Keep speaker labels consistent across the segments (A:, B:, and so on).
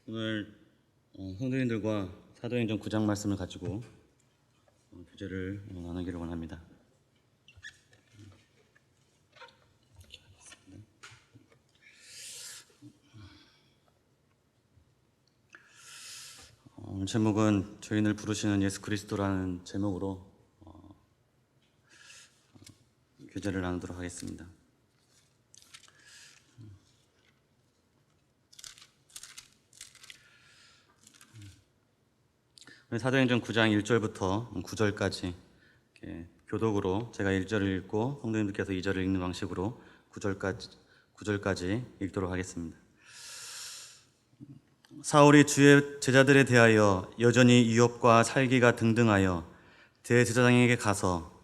A: 오늘 성도님들과 사도행전 9장 말씀을 가지고 교제를 나누기를 원합니다. 오늘 제목은 저희를 부르시는 예수 그리스도라는 제목으로 교제를 나누도록 하겠습니다. 사도행전 9장 1절부터 9절까지 교독으로 제가 1절을 읽고 성도님들께서 2절을 읽는 방식으로 9절까지 읽도록 하겠습니다. 사울이 주의 제자들에 대하여 여전히 유업과 살기가 등등하여 대제사장에게 가서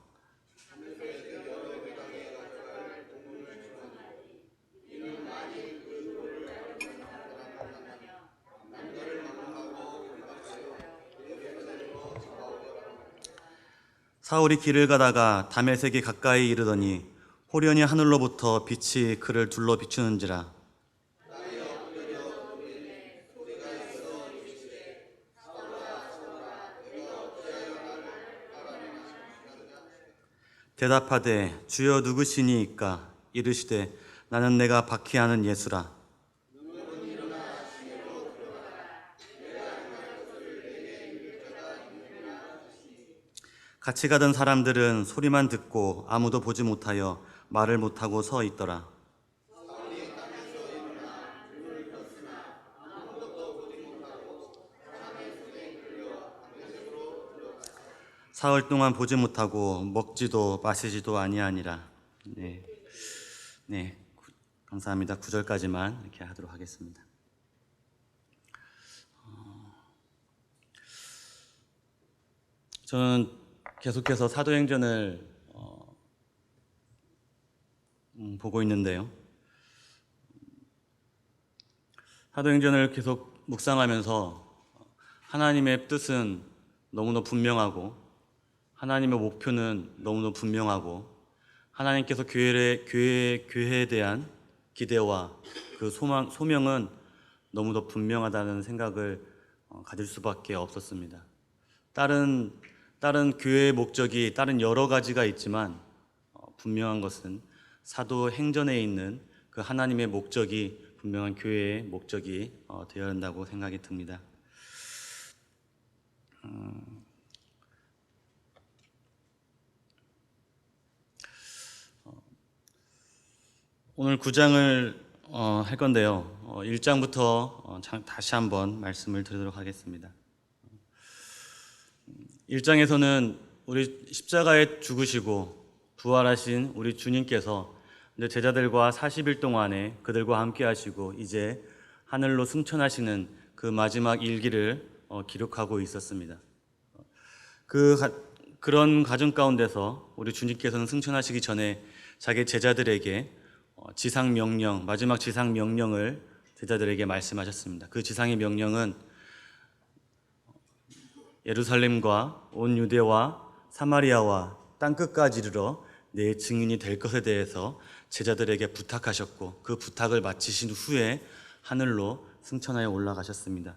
A: 사울이 길을 가다가 다메섹에 가까이 이르더니 호련히 하늘로부터 빛이 그를 둘러 비추는지라. 대답하되 주여 누구시니이까? 이르시되 나는 내가 박해하는 예수라. 같이 가던 사람들은 소리만 듣고 아무도 보지 못하여 말을 못하고 서 있더라. 사흘 동안 보지 못하고 먹지도 마시지도 아니하니라. 네, 감사합니다. 9절까지만 이렇게 하도록 하겠습니다. 저는 계속해서 사도행전을 보고 있는데요. 사도행전을 계속 묵상하면서 하나님의 뜻은 너무나 분명하고 하나님의 목표는 너무나 분명하고 하나님께서 교회에 대한 기대와 그 소명은 너무도 분명하다는 생각을 가질 수밖에 없었습니다. 다른 교회의 목적이 다른 여러 가지가 있지만 분명한 것은 사도행전에 있는 그 하나님의 목적이 분명한 교회의 목적이 되어야 한다고 생각이 듭니다. 오늘 9장을 할 건데요. 1장부터 다시 한번 말씀을 드리도록 하겠습니다. 1장에서는 우리 십자가에 죽으시고 부활하신 우리 주님께서 제자들과 40일 동안에 그들과 함께 하시고 이제 하늘로 승천하시는 그 마지막 일기를 기록하고 있었습니다. 그런 과정 가운데서 우리 주님께서는 승천하시기 전에 자기 제자들에게 마지막 지상 명령을 제자들에게 말씀하셨습니다. 그 지상의 명령은 예루살렘과 온 유대와 사마리아와 땅끝까지 이르러 내 증인이 될 것에 대해서 제자들에게 부탁하셨고 그 부탁을 마치신 후에 하늘로 승천하여 올라가셨습니다.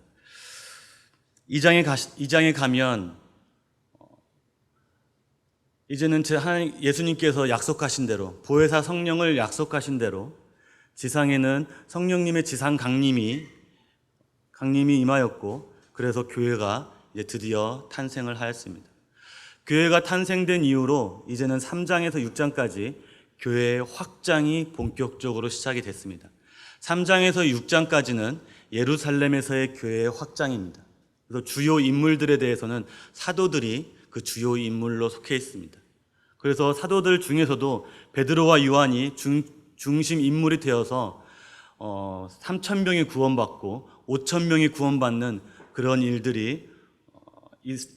A: 2장에 가면 이제는 예수님께서 약속하신 대로 보혜사 성령을 약속하신 대로 지상에는 성령님의 지상 강림이 임하였고 그래서 교회가 이제 드디어 탄생을 하였습니다. 교회가 탄생된 이후로 이제는 3장에서 6장까지 교회의 확장이 본격적으로 시작이 됐습니다. 3장에서 6장까지는 예루살렘에서의 교회의 확장입니다. 그래서 주요 인물들에 대해서는 사도들이 그 주요 인물로 속해 있습니다. 그래서 사도들 중에서도 베드로와 요한이 중심 인물이 되어서 3,000명이 구원받고 5,000명이 구원받는 그런 일들이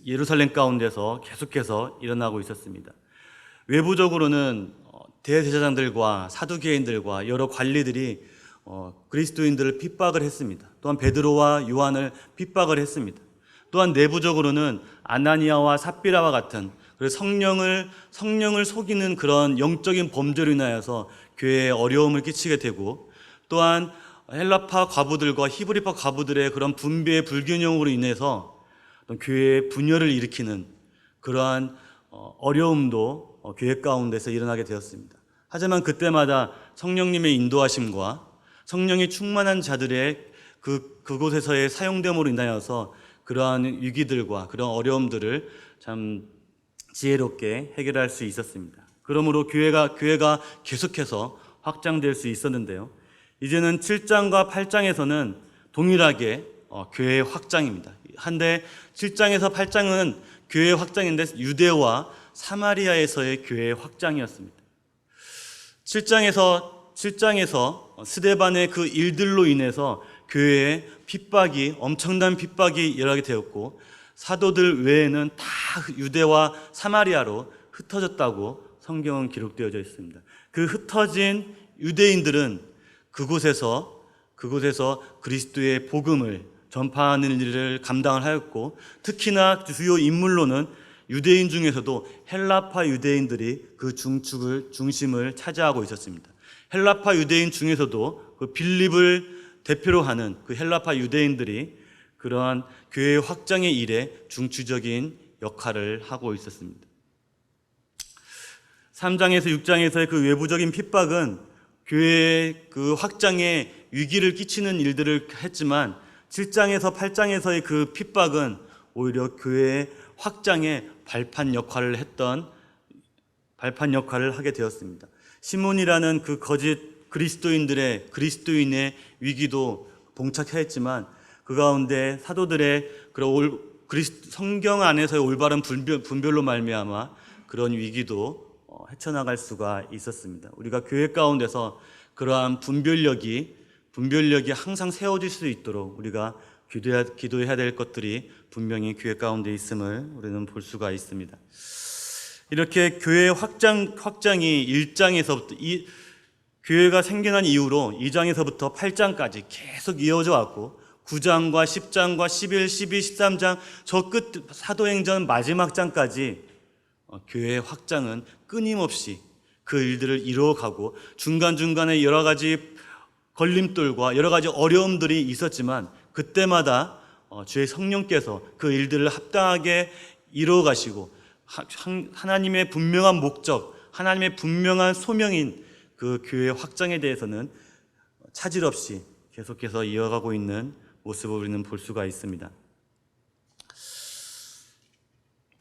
A: 예루살렘 가운데서 계속해서 일어나고 있었습니다. 외부적으로는 대제사장들과 사두개인들과 여러 관리들이 그리스도인들을 핍박을 했습니다. 또한 베드로와 요한을 핍박을 했습니다. 또한 내부적으로는 아나니아와 삽비라와 같은 성령을 속이는 그런 영적인 범죄로 인하여서 교회에 어려움을 끼치게 되고 또한 헬라파 과부들과 히브리파 과부들의 그런 분배의 불균형으로 인해서 교회의 분열을 일으키는 그러한 어려움도 교회 가운데서 일어나게 되었습니다. 하지만 그때마다 성령님의 인도하심과 성령이 충만한 자들의 그곳에서의 사용됨으로 인하여서 그러한 위기들과 그런 어려움들을 참 지혜롭게 해결할 수 있었습니다. 그러므로 교회가 계속해서 확장될 수 있었는데요. 이제는 7장과 8장에서는 동일하게 교회의 확장입니다. 한데 7장에서 8장은 교회의 확장인데 유대와 사마리아에서의 교회의 확장이었습니다. 7장에서 스데반의 그 일들로 인해서 교회의 핍박이, 엄청난 핍박이 일어나게 되었고, 사도들 외에는 다 유대와 사마리아로 흩어졌다고 성경은 기록되어져 있습니다. 그 흩어진 유대인들은 그곳에서 그리스도의 복음을 전파하는 일을 감당을 하였고, 특히나 주요 인물로는 유대인 중에서도 헬라파 유대인들이 그 중심을 차지하고 있었습니다. 헬라파 유대인 중에서도 그 빌립을 대표로 하는 그 헬라파 유대인들이 그러한 교회의 확장의 일에 중추적인 역할을 하고 있었습니다. 3장에서 6장에서의 그 외부적인 핍박은 교회의 그 확장에 위기를 끼치는 일들을 했지만 7장에서 8장에서의 그 핍박은 오히려 교회의 확장에 발판 역할을 하게 되었습니다. 시몬이라는 그 거짓 그리스도인의 위기도 봉착했지만 그 가운데 사도들의 그런 성경 안에서의 올바른 분별로 말미암아 그런 위기도 헤쳐나갈 수가 있었습니다. 우리가 교회 가운데서 그러한 분별력이 항상 세워질 수 있도록 우리가 기도해야 될 것들이 분명히 교회 가운데 있음을 우리는 볼 수가 있습니다. 이렇게 교회의 확장이 1장에서부터 교회가 생겨난 이후로 2장에서부터 8장까지 계속 이어져 왔고 9장과 10장과 11, 12, 13장 저 끝 사도행전 마지막 장까지 교회의 확장은 끊임없이 그 일들을 이루어가고 중간중간에 여러 가지 걸림돌과 여러 가지 어려움들이 있었지만 그때마다 주의 성령께서 그 일들을 합당하게 이루어가시고 하나님의 분명한 목적, 하나님의 분명한 소명인 그 교회 확장에 대해서는 차질 없이 계속해서 이어가고 있는 모습을 우리는 볼 수가 있습니다.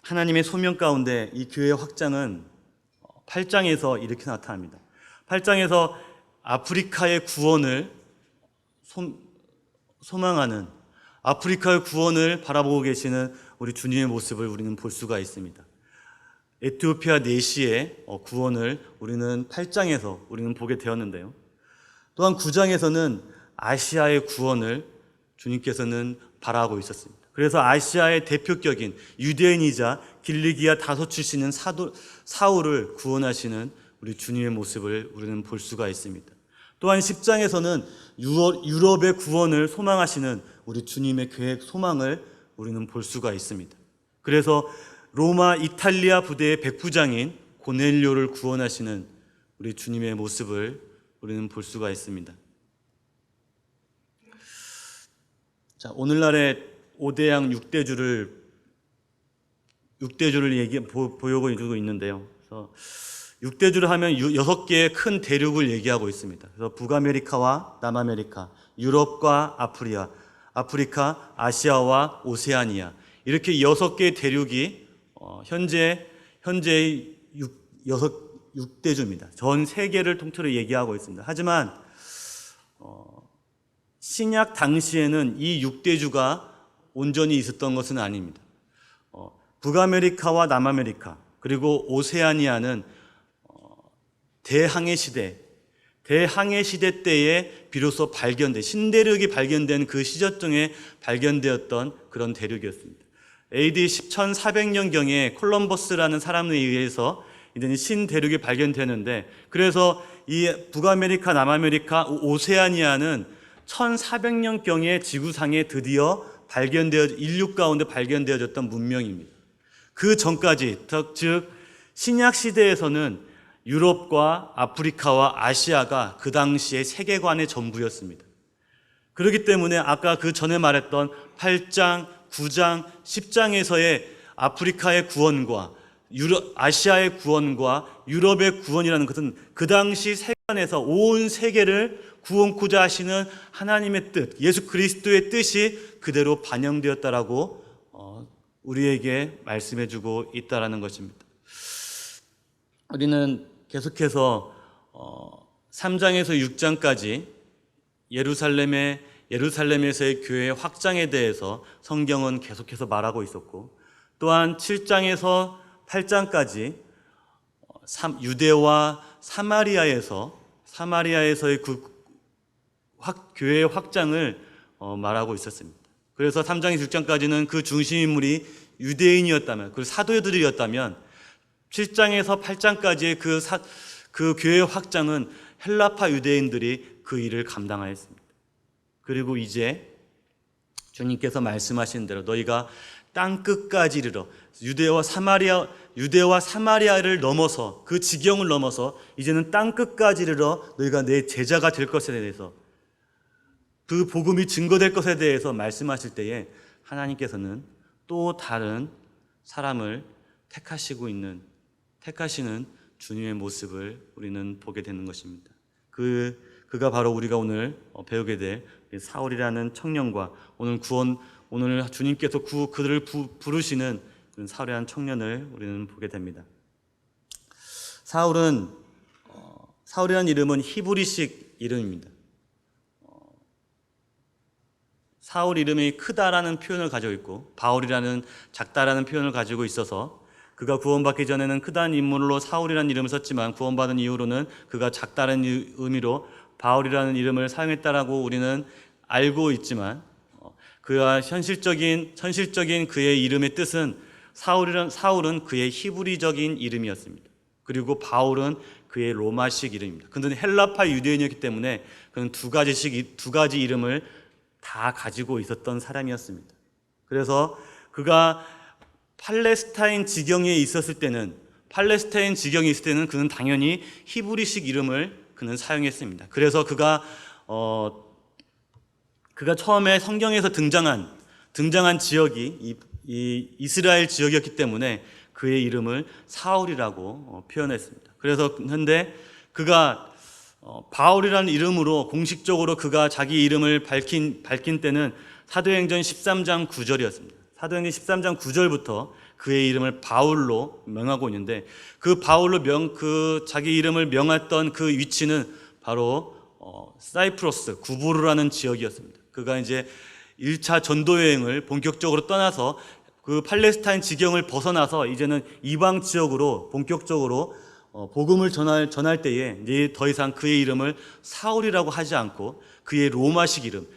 A: 하나님의 소명 가운데 이 교회 확장은 8장에서 이렇게 나타납니다. 8장에서 아프리카의 구원을 소망하는, 아프리카의 구원을 바라보고 계시는 우리 주님의 모습을 우리는 볼 수가 있습니다. 에티오피아 내시의 구원을 우리는 8장에서 우리는 보게 되었는데요. 또한 9장에서는 아시아의 구원을 주님께서는 바라고 있었습니다. 그래서 아시아의 대표격인 유대인이자 길리기아 다소 출신인 사울을 구원하시는 우리 주님의 모습을 우리는 볼 수가 있습니다. 또한 10장에서는 유럽의 구원을 소망하시는 우리 주님의 계획 소망을 우리는 볼 수가 있습니다. 그래서 로마 이탈리아 부대의 백부장인 고넬료를 구원하시는 우리 주님의 모습을 우리는 볼 수가 있습니다. 자, 오늘날의 5대양 6대주를 보여주고 있는데요. 그래서 6대주를 하면 6개의 큰 대륙을 얘기하고 있습니다. 그래서 북아메리카와 남아메리카, 유럽과 아프리카, 아시아와 오세아니아, 이렇게 6개의 대륙이 현재의 6대주입니다. 전 세계를 통틀어 얘기하고 있습니다. 하지만 신약 당시에는 이 6대주가 온전히 있었던 것은 아닙니다. 북아메리카와 남아메리카 그리고 오세아니아는 대항해 시대 때에 비로소 신대륙이 발견된 그 시절중에 발견되었던 그런 대륙이었습니다. AD 1400년경에 콜럼버스라는 사람에 의해서 이제 신대륙이 발견되는데, 그래서 이 북아메리카, 남아메리카, 오세아니아는 1400년경에 지구상에 드디어 인류 가운데 발견되어졌던 문명입니다. 그 전까지, 즉 신약 시대에서는 유럽과 아프리카와 아시아가 그 당시의 세계관의 전부였습니다. 그렇기 때문에 아까 그 전에 말했던 8장, 9장, 10장에서의 아프리카의 구원과 아시아의 구원과 유럽의 구원이라는 것은 그 당시 세간에서 온 세계를 구원코자 하시는 하나님의 뜻, 예수 그리스도의 뜻이 그대로 반영되었다라고 우리에게 말씀해주고 있다라는 것입니다. 우리는 계속해서 3장에서 6장까지 예루살렘에서의 교회의 확장에 대해서 성경은 계속해서 말하고 있었고, 또한 7장에서 8장까지 유대와 사마리아에서의 그 교회의 확장을 말하고 있었습니다. 그래서 3장에서 6장까지는 그 중심 인물이 유대인이었다면, 그 사도들이었다면 7장에서 8장까지의 그 교회의 확장은 헬라파 유대인들이 그 일을 감당하였습니다. 그리고 이제 주님께서 말씀하신 대로 너희가 땅 끝까지 이르러 유대와 사마리아를 넘어서 그 지경을 넘어서 이제는 땅 끝까지 이르러 너희가 내 제자가 될 것에 대해서, 그 복음이 증거될 것에 대해서 말씀하실 때에 하나님께서는 또 다른 사람을 택하시는 주님의 모습을 우리는 보게 되는 것입니다. 그가 바로 우리가 오늘 배우게 될 사울이라는 청년과 오늘 주님께서 그들을 부르시는 사울이라는 청년을 우리는 보게 됩니다. 사울이라는 이름은 히브리식 이름입니다. 사울 이름이 크다라는 표현을 가지고 있고 바울이라는 작다라는 표현을 가지고 있어서 그가 구원받기 전에는 크다는 인물로 사울이라는 이름을 썼지만 구원받은 이후로는 그가 작다는 의미로 바울이라는 이름을 사용했다라고 우리는 알고 있지만, 그가 현실적인 그의 이름의 뜻은 사울은 그의 히브리적인 이름이었습니다. 그리고 바울은 그의 로마식 이름입니다. 그는 헬라파 유대인이었기 때문에 그는 두 가지 이름을 다 가지고 있었던 사람이었습니다. 그래서 그가 팔레스타인 지경에 있을 때는 그는 당연히 히브리식 이름을 그는 사용했습니다. 그래서 그가 처음에 성경에서 등장한 지역이 이 이스라엘 지역이었기 때문에 그의 이름을 사울이라고 표현했습니다. 근데 그가 바울이라는 이름으로 공식적으로 그가 자기 이름을 밝힌 때는 사도행전 13장 9절이었습니다. 사도행전 13장 9절부터 그의 이름을 바울로 명하고 있는데, 그 바울로 자기 이름을 명했던 그 위치는 바로 사이프러스 구브루라는 지역이었습니다. 그가 이제 1차 전도 여행을 본격적으로 떠나서 그 팔레스타인 지경을 벗어나서 이제는 이방 지역으로 본격적으로 복음을 전할 때에 이제 더 이상 그의 이름을 사울이라고 하지 않고 그의 로마식 이름,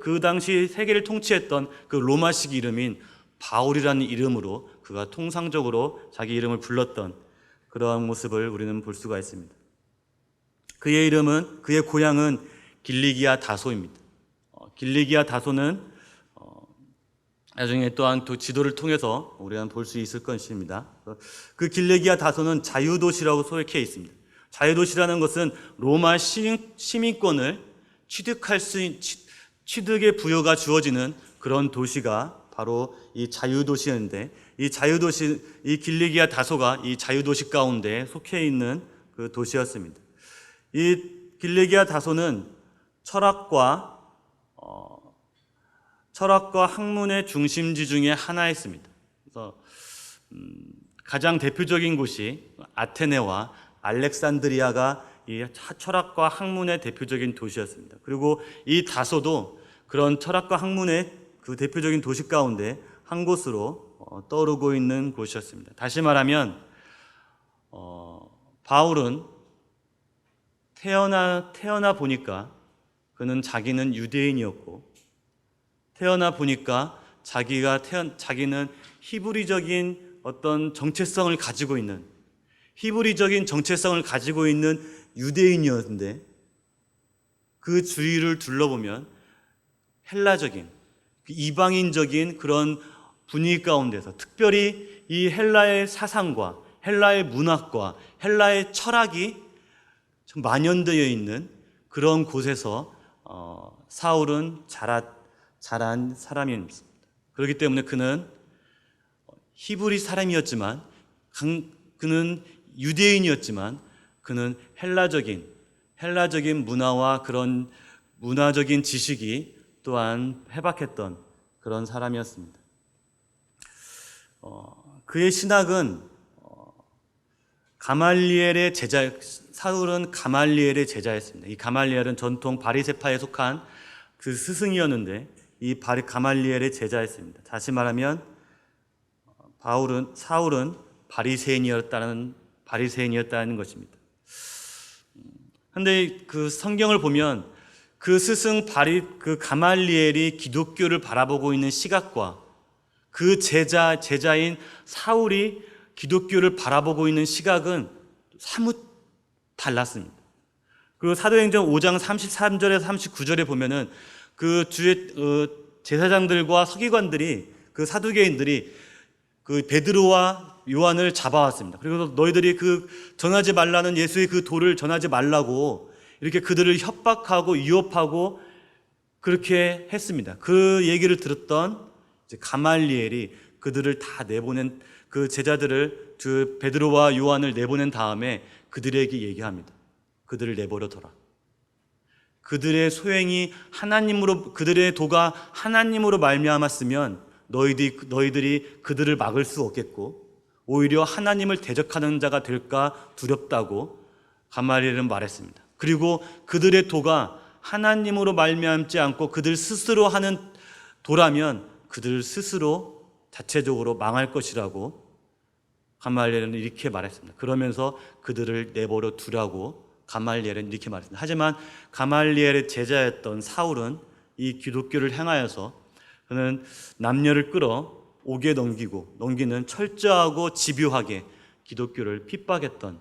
A: 그 당시 세계를 통치했던 그 로마식 이름인 바울이라는 이름으로 그가 통상적으로 자기 이름을 불렀던 그러한 모습을 우리는 볼 수가 있습니다. 그의 고향은 길리기아 다소입니다. 길리기아 다소는 나중에 또한 지도를 통해서 우리가 볼 수 있을 것입니다. 그 길리기아 다소는 자유도시라고 소개해 있습니다. 자유도시라는 것은 로마 시민권을 취득의 부여가 주어지는 그런 도시가 바로 이 자유도시였는데, 이 길리기아 다소가 이 자유도시 가운데 속해 있는 그 도시였습니다. 이 길리기아 다소는 철학과 학문의 중심지 중에 하나였습니다. 그래서 가장 대표적인 곳이 아테네와 알렉산드리아가 이 철학과 학문의 대표적인 도시였습니다. 그리고 이 다소도 그런 철학과 학문의 그 대표적인 도시 가운데 한 곳으로 떠오르고 있는 곳이었습니다. 다시 말하면 바울은 태어나 보니까 그는 자기는 유대인이었고, 태어나 보니까 자기는 히브리적인 어떤 정체성을 가지고 있는 유대인이었는데, 그 주위를 둘러보면 헬라적인 이방인적인 그런 분위기 가운데서, 특별히 이 헬라의 사상과 헬라의 문학과 헬라의 철학이 좀 만연되어 있는 그런 곳에서 사울은 잘한 사람입니다. 그렇기 때문에 그는 히브리 사람이었지만, 그는 유대인이었지만, 그는 헬라적인 문화와 그런 문화적인 지식이 또한 해박했던 그런 사람이었습니다. 그의 신학은 사울은 가말리엘의 제자였습니다. 이 가말리엘은 전통 바리새파에 속한 그 스승이었는데, 이 가말리엘의 제자였습니다. 다시 말하면 사울은 바리새인이었다는 것입니다. 그런데 그 성경을 보면 그 스승 그 가말리엘이 기독교를 바라보고 있는 시각과 그 제자인 사울이 기독교를 바라보고 있는 시각은 사뭇 달랐습니다. 그리고 사도행전 5장 33절에서 39절에 보면은 그 주의 제사장들과 서기관들이, 그 사두개인들이 그 베드로와 요한을 잡아왔습니다. 그리고 너희들이 그 전하지 말라는 예수의 그 도를 전하지 말라고 이렇게 그들을 협박하고 유혹하고 그렇게 했습니다. 그 얘기를 들었던 가말리엘이 그들을 다 내보낸, 그 제자들을, 베드로와 요한을 내보낸 다음에 그들에게 얘기합니다. 그들을 내버려둬라. 그들의 소행이 그들의 도가 하나님으로 말미암았으면 너희들이 그들을 막을 수 없겠고 오히려 하나님을 대적하는 자가 될까 두렵다고 가말리엘은 말했습니다. 그리고 그들의 도가 하나님으로 말미암지 않고 그들 스스로 하는 도라면 그들 스스로 자체적으로 망할 것이라고 가말리엘은 이렇게 말했습니다. 그러면서 그들을 내버려 두라고 가말리엘은 이렇게 말했습니다. 하지만 가말리엘의 제자였던 사울은 이 기독교를 향하여서 그는 남녀를 끌어 옥에 넘기는 철저하고 집요하게 기독교를 핍박했던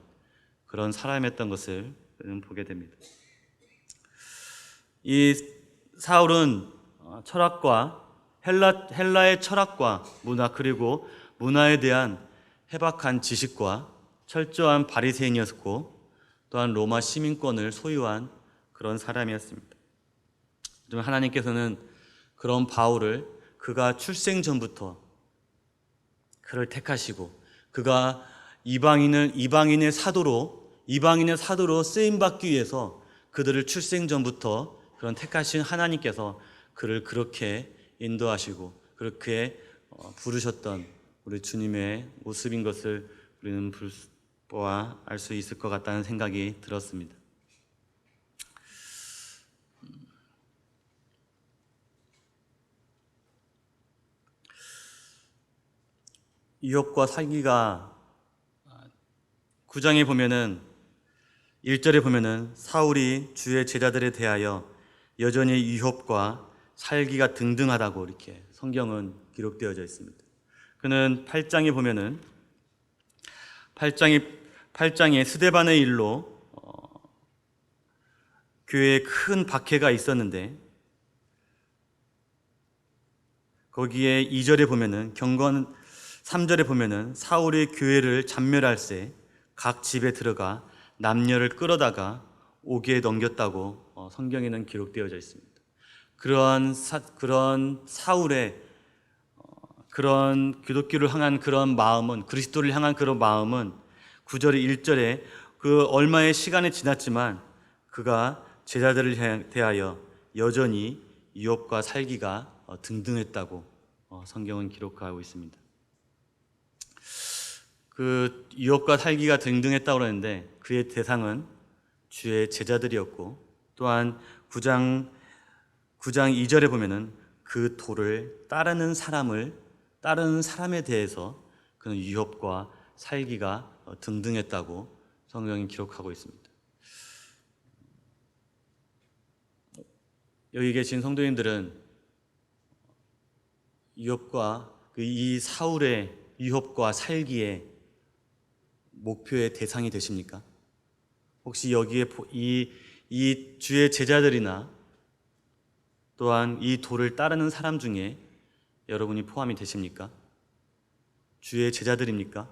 A: 그런 사람이었던 것을 보게 됩니다. 이 사울은 철학과 헬라의 철학과 문화, 그리고 문화에 대한 해박한 지식과 철저한 바리새인이었고 또한 로마 시민권을 소유한 그런 사람이었습니다. 하나님께서는 그런 바울을 그가 출생 전부터 그를 택하시고 그가 이방인의 사도로 쓰임 받기 위해서 그들을 출생 전부터 그런 택하신 하나님께서 그를 그렇게 인도하시고 그렇게 부르셨던 우리 주님의 모습인 것을 우리는 보아 알 수 있을 것 같다는 생각이 들었습니다. 이욥과 살기가 9장에 보면은 1절에 보면은 사울이 주의 제자들에 대하여 여전히 이욥과 살기가 등등하다고 이렇게 성경은 기록되어져 있습니다. 그는 8장에 보면은 8장에 스데반의 일로 교회에 큰 박해가 있었는데 거기에 2절에 보면은 3절에 보면은 사울이 교회를 잔멸할세 각 집에 들어가 남녀를 끌어다가 옥에 넘겼다고 성경에는 기록되어져 있습니다. 그런 사울의 그런 기독교를 향한 그런 마음은, 그리스도를 향한 그런 마음은 9절에 1절에 그 얼마의 시간이 지났지만 그가 제자들을 대하여 여전히 이욥과 살기가 등등했다고 성경은 기록하고 있습니다. 그 이욥과 살기가 등등했다고 그러는데 그의 대상은 주의 제자들이었고 또한 9장 2절에 보면은 그 도를 따르는 사람에 대해서 그는 이욥과 살기가 등등했다고 성경이 기록하고 있습니다. 여기 계신 성도님들은 이 사울의 이욥과 살기의 목표의 대상이 되십니까? 혹시 여기에 이 주의 제자들이나 또한 이 도를 따르는 사람 중에 여러분이 포함이 되십니까? 주의 제자들입니까?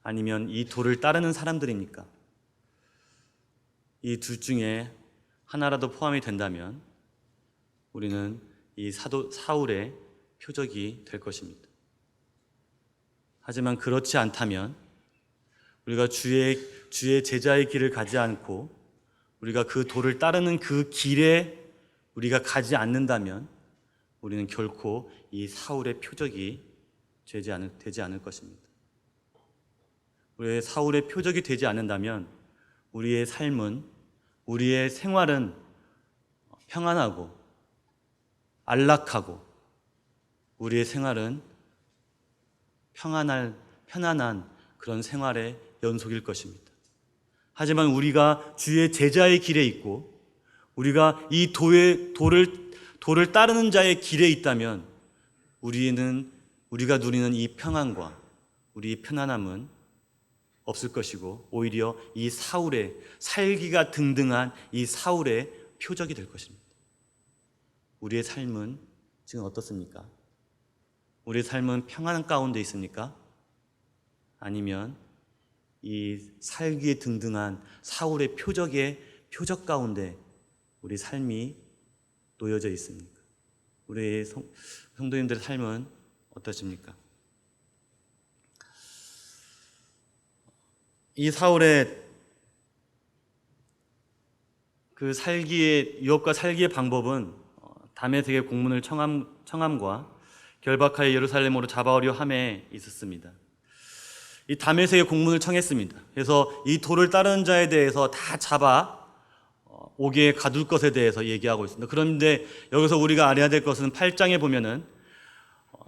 A: 아니면 이 도를 따르는 사람들입니까? 이 둘 중에 하나라도 포함이 된다면 우리는 이 사도 사울의 표적이 될 것입니다. 하지만 그렇지 않다면, 우리가 주의 제자의 길을 가지 않고 우리가 그 도를 따르는 그 길에 우리가 가지 않는다면 우리는 결코 이 사울의 표적이 되지 않을 것입니다. 우리의 사울의 표적이 되지 않는다면 우리의 삶은, 우리의 생활은 평안하고 안락하고 우리의 생활은 편안한 그런 생활의 연속일 것입니다. 하지만 우리가 주의 제자의 길에 있고 우리가 이 도를 따르는 자의 길에 있다면 우리가 누리는 이 평안과 우리 편안함은 없을 것이고 오히려 이 사울의 살기가 등등한 이 사울의 표적이 될 것입니다. 우리의 삶은 지금 어떻습니까? 우리의 삶은 평안 가운데 있습니까? 아니면 이 살기에 등등한 사울의 표적 가운데 우리 삶이 놓여져 있습니까? 우리의 성도님들의 삶은 어떠십니까? 이 사울의 그 유업과 살기의 방법은 다메섹의 공문을 청함과 결박하여 예루살렘으로 잡아오려 함에 있었습니다. 이 다메섹의 공문을 청했습니다. 그래서 이 도를 따르는 자에 대해서 다 잡아 옥에 가둘 것에 대해서 얘기하고 있습니다. 그런데 여기서 우리가 알아야 될 것은 8장에 보면은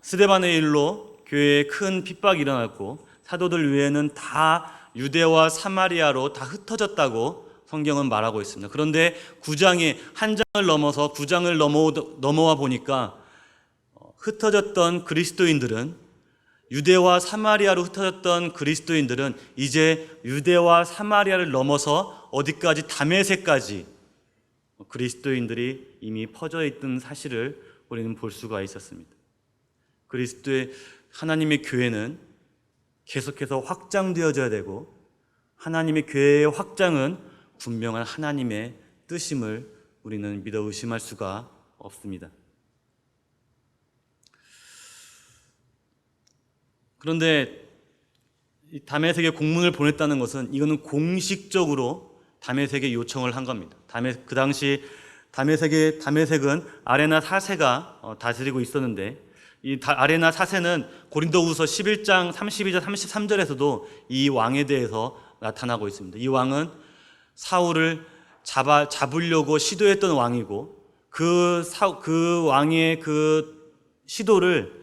A: 스데반의 일로 교회에 큰 핍박이 일어났고 사도들 외에는 다 유대와 사마리아로 다 흩어졌다고 성경은 말하고 있습니다. 그런데 9장에 한 장을 넘어서 9장을 넘어와 보니까 흩어졌던 그리스도인들은, 유대와 사마리아로 흩어졌던 그리스도인들은 이제 유대와 사마리아를 넘어서 어디까지, 다메섹까지 그리스도인들이 이미 퍼져 있던 사실을 우리는 볼 수가 있었습니다. 그리스도의 하나님의 교회는 계속해서 확장되어져야 되고 하나님의 교회의 확장은 분명한 하나님의 뜻임을 우리는 믿어 의심할 수가 없습니다. 그런데 이 다메섹에 공문을 보냈다는 것은 이거는 공식적으로 다메섹에 요청을 한 겁니다. 그 당시 다메섹은 아레나 4세가 다스리고 있었는데 이 아레나 4세는 고린도후서 11장 32절 33절에서도 이 왕에 대해서 나타나고 있습니다. 이 왕은 사울을 잡으려고 시도했던 왕이고 그 왕의 그 시도를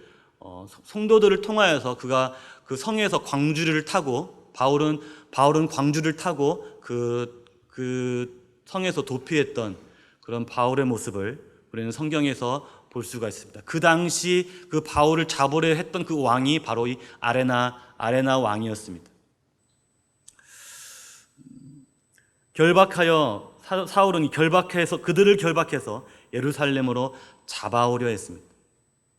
A: 성도들을 통하여서 그가 그 성에서 광주리를 타고 바울은 광주를 타고 그 성에서 도피했던 그런 바울의 모습을 우리는 성경에서 볼 수가 있습니다. 그 당시 그 바울을 잡으려 했던 그 왕이 바로 이 아레나 왕이었습니다. 사울은 그들을 결박해서 예루살렘으로 잡아오려 했습니다.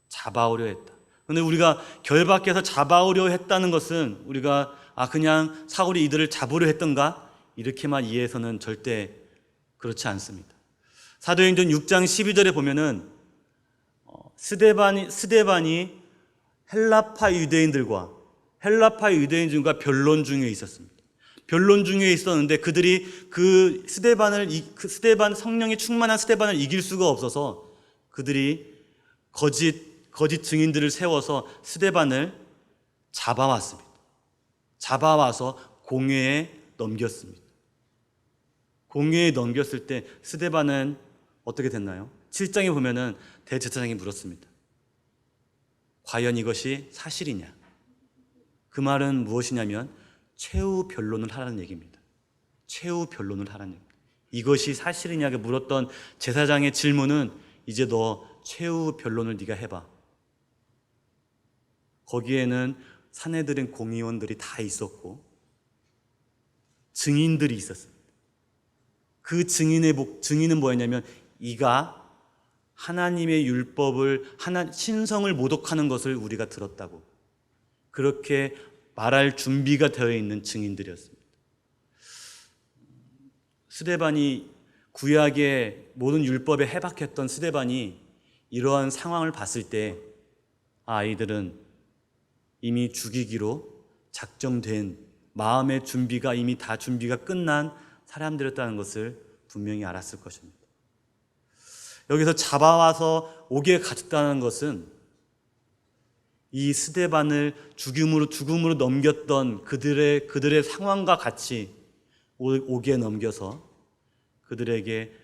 A: 잡아오려 했다. 그런데 우리가 결박해서 잡아오려 했다는 것은 우리가 그냥 사울이 이들을 잡으려 했던가 이렇게만 이해해서는 절대 그렇지 않습니다. 사도행전 6장 12절에 보면은 스데반이 헬라파 유대인들과 변론 중에 있었습니다. 변론 중에 있었는데 그들이 그 스데반 성령이 충만한 스데반을 이길 수가 없어서 그들이 거짓 증인들을 세워서 스데반을 잡아왔습니다. 잡아와서 공회에 넘겼습니다. 공회에 넘겼을 때 스데반은 어떻게 됐나요? 7장에 보면은 대제사장이 물었습니다. 과연 이것이 사실이냐? 그 말은 무엇이냐면 최후 변론을 하라는 얘기입니다. 최후 변론을 하라는 얘기입니다. 이것이 사실이냐고 물었던 제사장의 질문은 이제 너 최후 변론을 네가 해봐. 거기에는 산헤드린 공의원들이 다 있었고 증인들이 있었습니다. 그 증인은 뭐였냐면 이가 하나님의 율법을 신성을 모독하는 것을 우리가 들었다고 그렇게 말할 준비가 되어 있는 증인들이었습니다. 스데반이 구약의 모든 율법에 해박했던 스데반이 이러한 상황을 봤을 때 이들은 이미 죽이기로 작정된 마음의 준비가 이미 다 준비가 끝난 사람들이었다는 것을 분명히 알았을 것입니다. 여기서 잡아와서 옥에 갇혔다는 것은 이 스데반을 죽음으로 넘겼던 그들의 상황과 같이 옥에 넘겨서 그들에게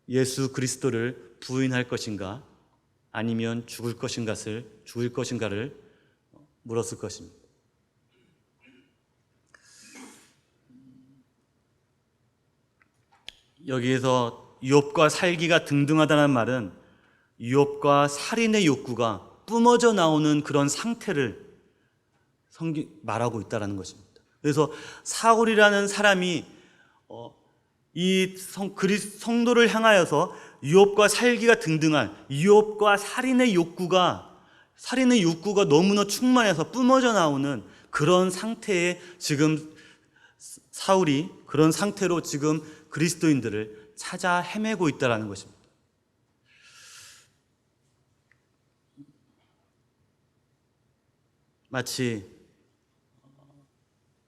A: 예수 그리스도를 부인할 것인가 아니면 죽을 것인가를 물었을 것입니다. 여기에서 유업과 살기가 등등하다는 말은 유업과 살인의 욕구가 뿜어져 나오는 그런 상태를 말하고 있다는 것입니다. 그래서 사울이라는 사람이 이 성도를 향하여서 유업과 살기가 등등한 유업과 살인의 욕구가 너무나 충만해서 뿜어져 나오는 그런 상태에 지금 사울이 그런 상태로 지금 그리스도인들을 찾아 헤매고 있다는 것입니다. 마치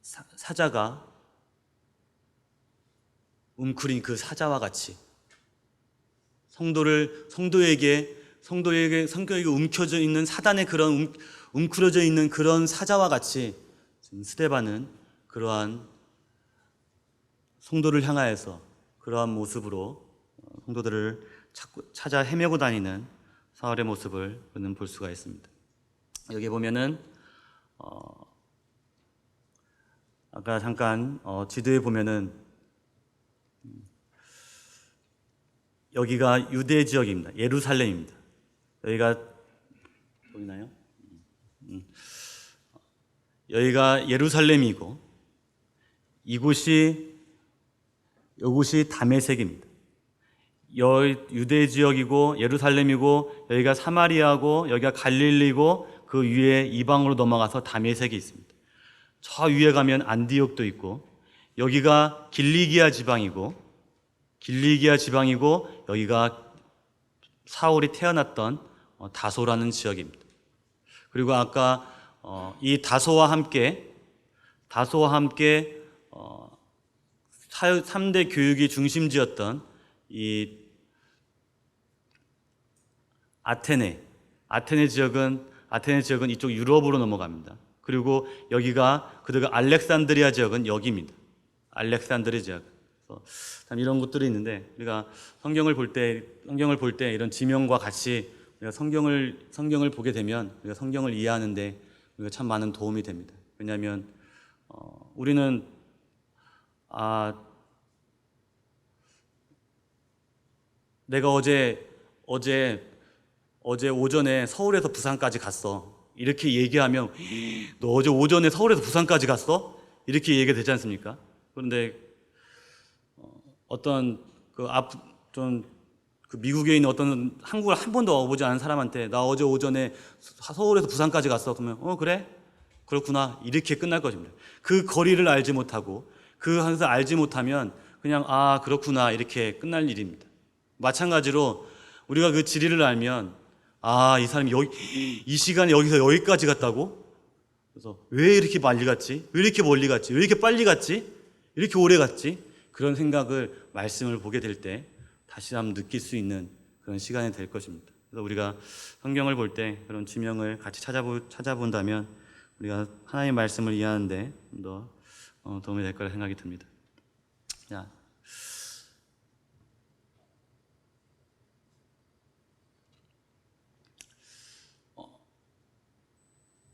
A: 사자가 웅크린 그 사자와 같이 성도에게 움켜져 있는 사단의 그런 웅크려져 있는 그런 사자와 같이 스데반은 그러한 성도를 향하여서 그러한 모습으로 성도들을 찾아 헤매고 다니는 사울의 모습을 우리는 볼 수가 있습니다. 여기 보면은 아까 잠깐 지도에 보면은 여기가 유대 지역입니다. 예루살렘입니다. 여기가 보이나요? 여기가 예루살렘이고 이곳이 다메섹입니다. 유대 지역이고 예루살렘이고 여기가 사마리아고 여기가 갈릴리고 그 위에 이방으로 넘어가서 다메섹이 있습니다. 저 위에 가면 안디옥도 있고 여기가 길리기아 지방이고 여기가 사울이 태어났던 다소라는 지역입니다. 그리고 아까 이 다소와 함께 3대 교육의 중심지였던 이 아테네 지역은 이쪽 유럽으로 넘어갑니다. 그리고 그들과 알렉산드리아 지역은 여기입니다. 알렉산드리아 지역. 참 이런 것들이 있는데 우리가 성경을 볼 때 이런 지명과 같이 우리가 성경을 보게 되면 우리가 성경을 이해하는데 우리가 참 많은 도움이 됩니다. 왜냐하면 우리는 내가 어제 오전에 서울에서 부산까지 갔어. 이렇게 얘기하면 너 어제 오전에 서울에서 부산까지 갔어? 이렇게 얘기가 되지 않습니까? 그런데 어떤 미국에 있는 어떤 한국을 한 번도 와보지 않은 사람한테 나 어제 오전에 서울에서 부산까지 갔어. 그러면 그래? 그렇구나. 이렇게 끝날 것입니다. 그 거리를 알지 못하고 그 항서 알지 못하면 그냥 그렇구나 이렇게 끝날 일입니다. 마찬가지로 우리가 그 지리를 알면 이 사람이 이 시간에 여기서 여기까지 갔다고? 그래서 왜 이렇게 빨리 갔지? 왜 이렇게 멀리 갔지? 왜 이렇게 빨리 갔지? 이렇게 오래 갔지? 그런 생각을 말씀을 보게 될 때 다시 한번 느낄 수 있는 그런 시간이 될 것입니다. 그래서 우리가 성경을 볼 때 그런 지명을 같이 찾아본다면 우리가 하나님의 말씀을 이해하는데 좀 더 도움이 될 거라 생각이 듭니다. 자,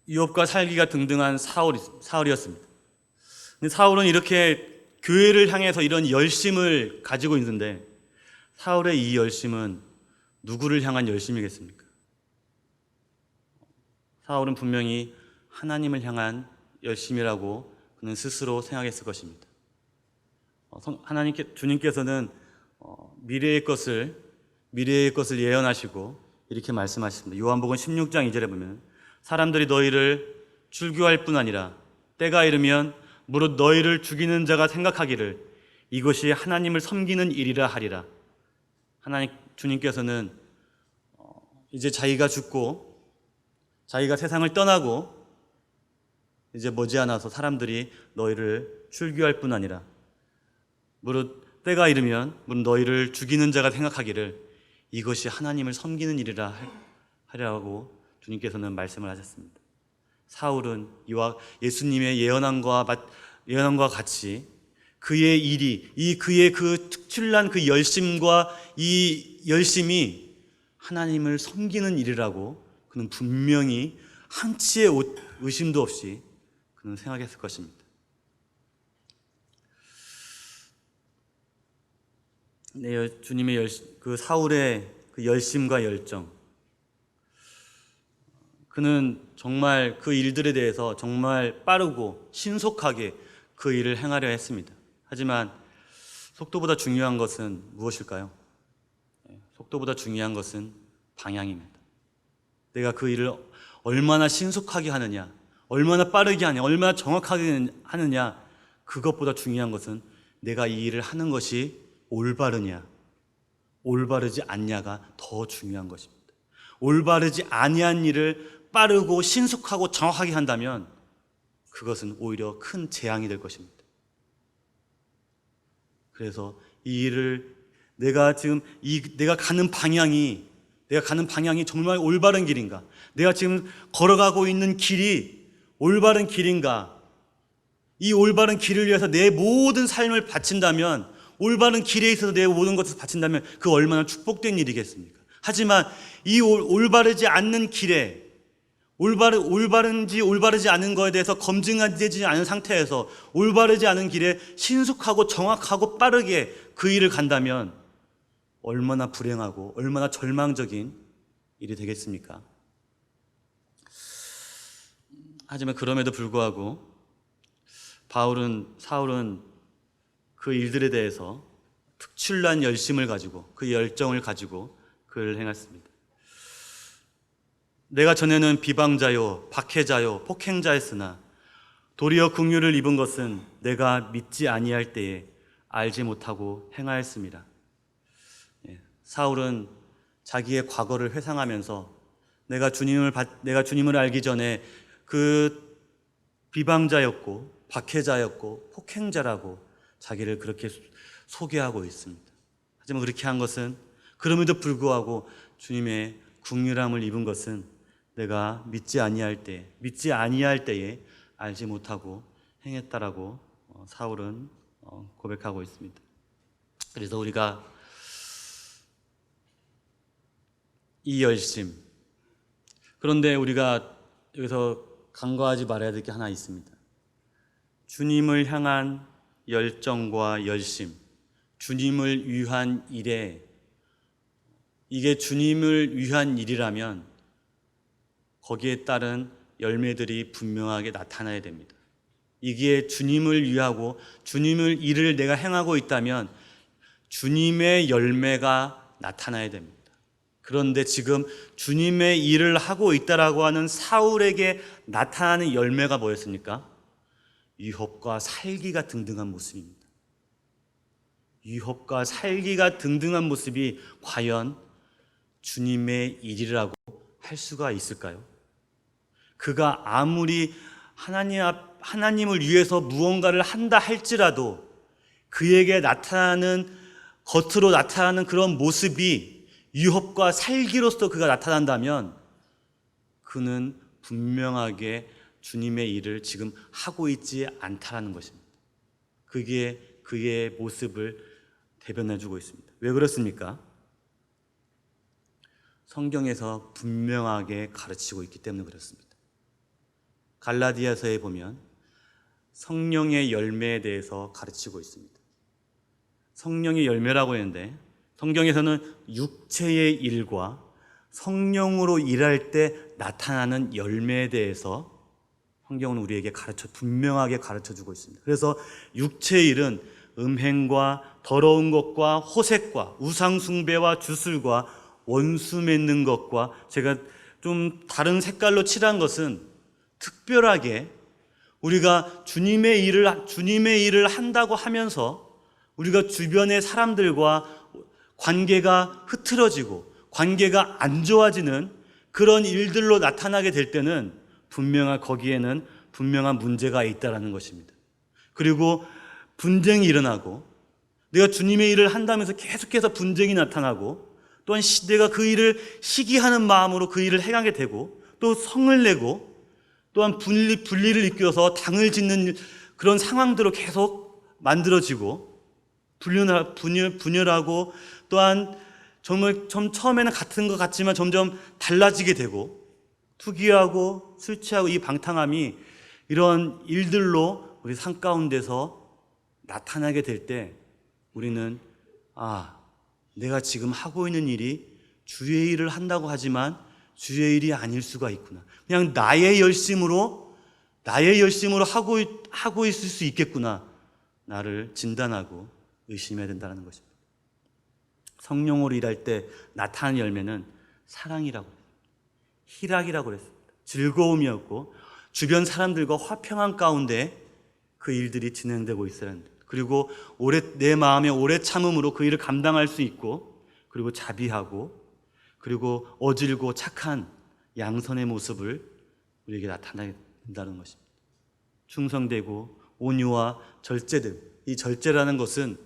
A: 유업과 살기가 등등한 사울이었습니다. 근데 사울은 이렇게 교회를 향해서 이런 열심을 가지고 있는데 사울의 이 열심은 누구를 향한 열심이겠습니까? 사울은 분명히 하나님을 향한 열심이라고 그는 스스로 생각했을 것입니다. 주님께서는 미래의 것을 예언하시고 이렇게 말씀하십니다. 요한복음 16장 2절에 보면 사람들이 너희를 출교할 뿐 아니라 때가 이르면 무릇 너희를 죽이는 자가 생각하기를 이것이 하나님을 섬기는 일이라 하리라. 주님께서는 이제 자기가 죽고 자기가 세상을 떠나고 이제 머지않아서 사람들이 너희를 출교할 뿐 아니라 무릇 때가 이르면 무릇 너희를 죽이는 자가 생각하기를 이것이 하나님을 섬기는 일이라 하리라고 주님께서는 말씀을 하셨습니다. 사울은 이와 예수님의 예언함과 같이 그의 일이 그의 그 특출난 그 열심과 이 열심이 하나님을 섬기는 일이라고 그는 분명히 한치의 의심도 없이 그는 생각했을 것입니다. 주님의 그 사울의 그 열심과 열정, 그는 정말 그 일들에 대해서 정말 빠르고 신속하게 그 일을 행하려 했습니다. 하지만 속도보다 중요한 것은 무엇일까요? 속도보다 중요한 것은 방향입니다. 내가 그 일을 얼마나 신속하게 하느냐, 얼마나 빠르게 하느냐, 얼마나 정확하게 하느냐, 그것보다 중요한 것은 내가 이 일을 하는 것이 올바르냐, 올바르지 않냐가 더 중요한 것입니다. 올바르지 아니한 일을 빠르고 신속하고 정확하게 한다면 그것은 오히려 큰 재앙이 될 것입니다. 그래서 이 일을 내가 가는 방향이 정말 올바른 길인가? 내가 지금 걸어가고 있는 길이 올바른 길인가? 이 올바른 길을 위해서 내 모든 삶을 바친다면, 올바른 길에 있어서 내 모든 것을 바친다면 그 얼마나 축복된 일이겠습니까? 하지만 이 올바르지 않는 길에 올바른지 올바르지 않은 것에 대해서 검증되지 않은 상태에서 올바르지 않은 길에 신속하고 정확하고 빠르게 그 일을 간다면 얼마나 불행하고 얼마나 절망적인 일이 되겠습니까? 하지만 그럼에도 불구하고 사울은 그 일들에 대해서 특출난 열심을 가지고 그 열정을 가지고 그를 행했습니다. 내가 전에는 비방자요, 박해자요, 폭행자였으나 도리어 긍휼을 입은 것은 내가 믿지 아니할 때에 알지 못하고 행하였습니다. 사울은 자기의 과거를 회상하면서 내가 주님을 알기 전에 그 비방자였고 박해자였고 폭행자라고 자기를 그렇게 소개하고 있습니다. 하지만 그렇게 한 것은, 그럼에도 불구하고 주님의 긍휼함을 입은 것은 내가 믿지 아니할 때에 알지 못하고 행했다라고 사울은 고백하고 있습니다. 그래서 우리가 이 열심, 그런데 우리가 여기서 간과하지 말아야 될 게 하나 있습니다. 주님을 향한 열정과 열심, 주님을 위한 일에, 이게 주님을 위한 일이라면 거기에 따른 열매들이 분명하게 나타나야 됩니다. 이게 주님을 위하고 주님을 일을 내가 행하고 있다면 주님의 열매가 나타나야 됩니다. 그런데 지금 주님의 일을 하고 있다라고 하는 사울에게 나타나는 열매가 뭐였습니까? 유혹과 살기가 등등한 모습입니다. 유혹과 살기가 등등한 모습이 과연 주님의 일이라고 할 수가 있을까요? 그가 아무리 하나님을 위해서 무언가를 한다 할지라도 그에게 겉으로 나타나는 그런 모습이 유혹과 살기로서 그가 나타난다면 그는 분명하게 주님의 일을 지금 하고 있지 않다라는 것입니다. 그게 그의 모습을 대변해주고 있습니다. 왜 그렇습니까? 성경에서 분명하게 가르치고 있기 때문에 그렇습니다. 갈라디아서에 보면 성령의 열매에 대해서 가르치고 있습니다. 성령의 열매라고 했는데 성경에서는 육체의 일과 성령으로 일할 때 나타나는 열매에 대해서 성경은 우리에게 분명하게 가르쳐주고 있습니다. 그래서 육체의 일은 음행과 더러운 것과 호색과 우상숭배와 주술과 원수 맺는 것과, 제가 좀 다른 색깔로 칠한 것은 특별하게 우리가 주님의 일을 한다고 하면서 우리가 주변의 사람들과 관계가 흐트러지고 관계가 안 좋아지는 그런 일들로 나타나게 될 때는 거기에는 분명한 문제가 있다는 것입니다. 그리고 분쟁이 일어나고 내가 주님의 일을 한다면서 계속해서 분쟁이 나타나고 또한 내가 그 일을 시기하는 마음으로 그 일을 행하게 되고 또 성을 내고 또한 분리를 이끌어서 당을 짓는 그런 상황들로 계속 만들어지고 분열하고 또한 정말 처음에는 같은 것 같지만 점점 달라지게 되고 투기하고 술 취하고 이 방탕함이 이런 일들로 우리 삶 가운데서 나타나게 될 때 우리는 내가 지금 하고 있는 일이 주의 일을 한다고 하지만 주의 일이 아닐 수가 있구나. 그냥 나의 열심으로 하고 있을 수 있겠구나. 나를 진단하고 의심해야 된다는 것입니다. 성령으로 일할 때 나타나는 열매는 사랑이라고 했습니다. 희락이라고 했습니다. 즐거움이었고 주변 사람들과 화평한 가운데 그 일들이 진행되고 있어야 합니다. 그리고 내 마음의 오래 참음으로 그 일을 감당할 수 있고 그리고 자비하고 그리고 어질고 착한 양선의 모습을 우리에게 나타낸다는 것입니다. 충성되고 온유와 절제됨. 이 절제라는 것은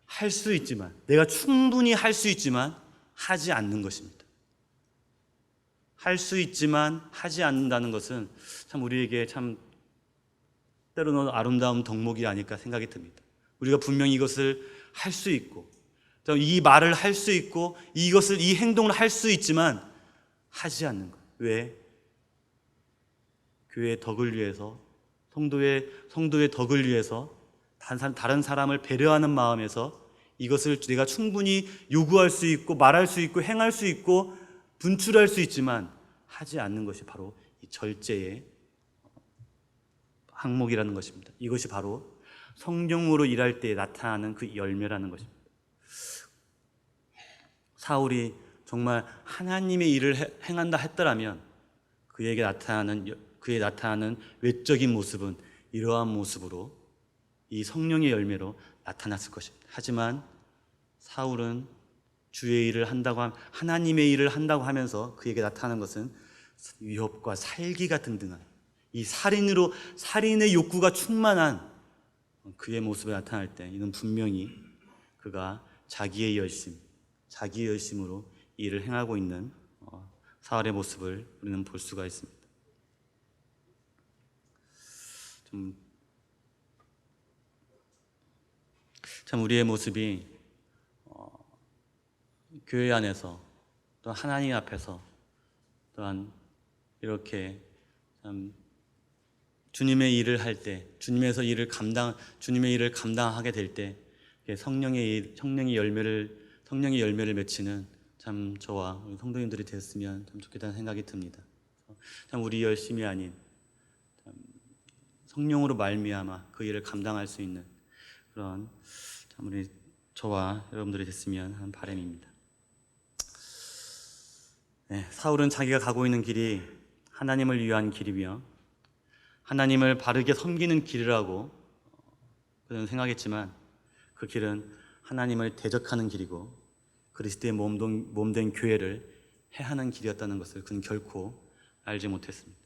A: 할 수 있지만 내가 충분히 할 수 있지만 하지 않는 것입니다. 할 수 있지만 하지 않는다는 것은 참 우리에게 참 때로는 아름다운 덕목이 아닐까 생각이 듭니다. 우리가 분명히 이것을 할 수 있고 이 말을 할 수 있고 이 행동을 할 수 있지만 하지 않는 것. 왜? 교회의 덕을 위해서 성도의 덕을 위해서 다른 사람을 배려하는 마음에서 이것을 내가 충분히 요구할 수 있고 말할 수 있고 행할 수 있고 분출할 수 있지만 하지 않는 것이 바로 이 절제의 항목이라는 것입니다. 이것이 바로 성령으로 일할 때 나타나는 그 열매라는 것입니다. 사울이 정말 하나님의 일을 행한다 했더라면 그의 나타나는 외적인 모습은 이러한 모습으로 이 성령의 열매로 나타났을 것입니다. 하지만 사울은 하나님의 일을 한다고 하면서 그에게 나타나는 것은 위협과 살기가 등등한 이 살인의 욕구가 충만한 그의 모습에 나타날 때 이는 분명히 그가 자기의 열심으로 일을 행하고 있는 사울의 모습을 우리는 볼 수가 있습니다. 참 우리의 모습이 교회 안에서 또 하나님 앞에서 또한 이렇게 참 주님의 일을 할 때, 주님의 일을 감당하게 될 때 성령의 열매를 맺히는 참 저와 우리 성도님들이 되었으면 참 좋겠다는 생각이 듭니다. 참 우리 열심이 아닌 참 성령으로 말미암아 그 일을 감당할 수 있는 그런 참 우리 저와 여러분들이 됐으면 하는 바람입니다. 사울은 자기가 가고 있는 길이 하나님을 위한 길이며 하나님을 바르게 섬기는 길이라고 그는 생각했지만 그 길은 하나님을 대적하는 길이고 그리스도의 몸된 교회를 해하는 길이었다는 것을 그는 결코 알지 못했습니다.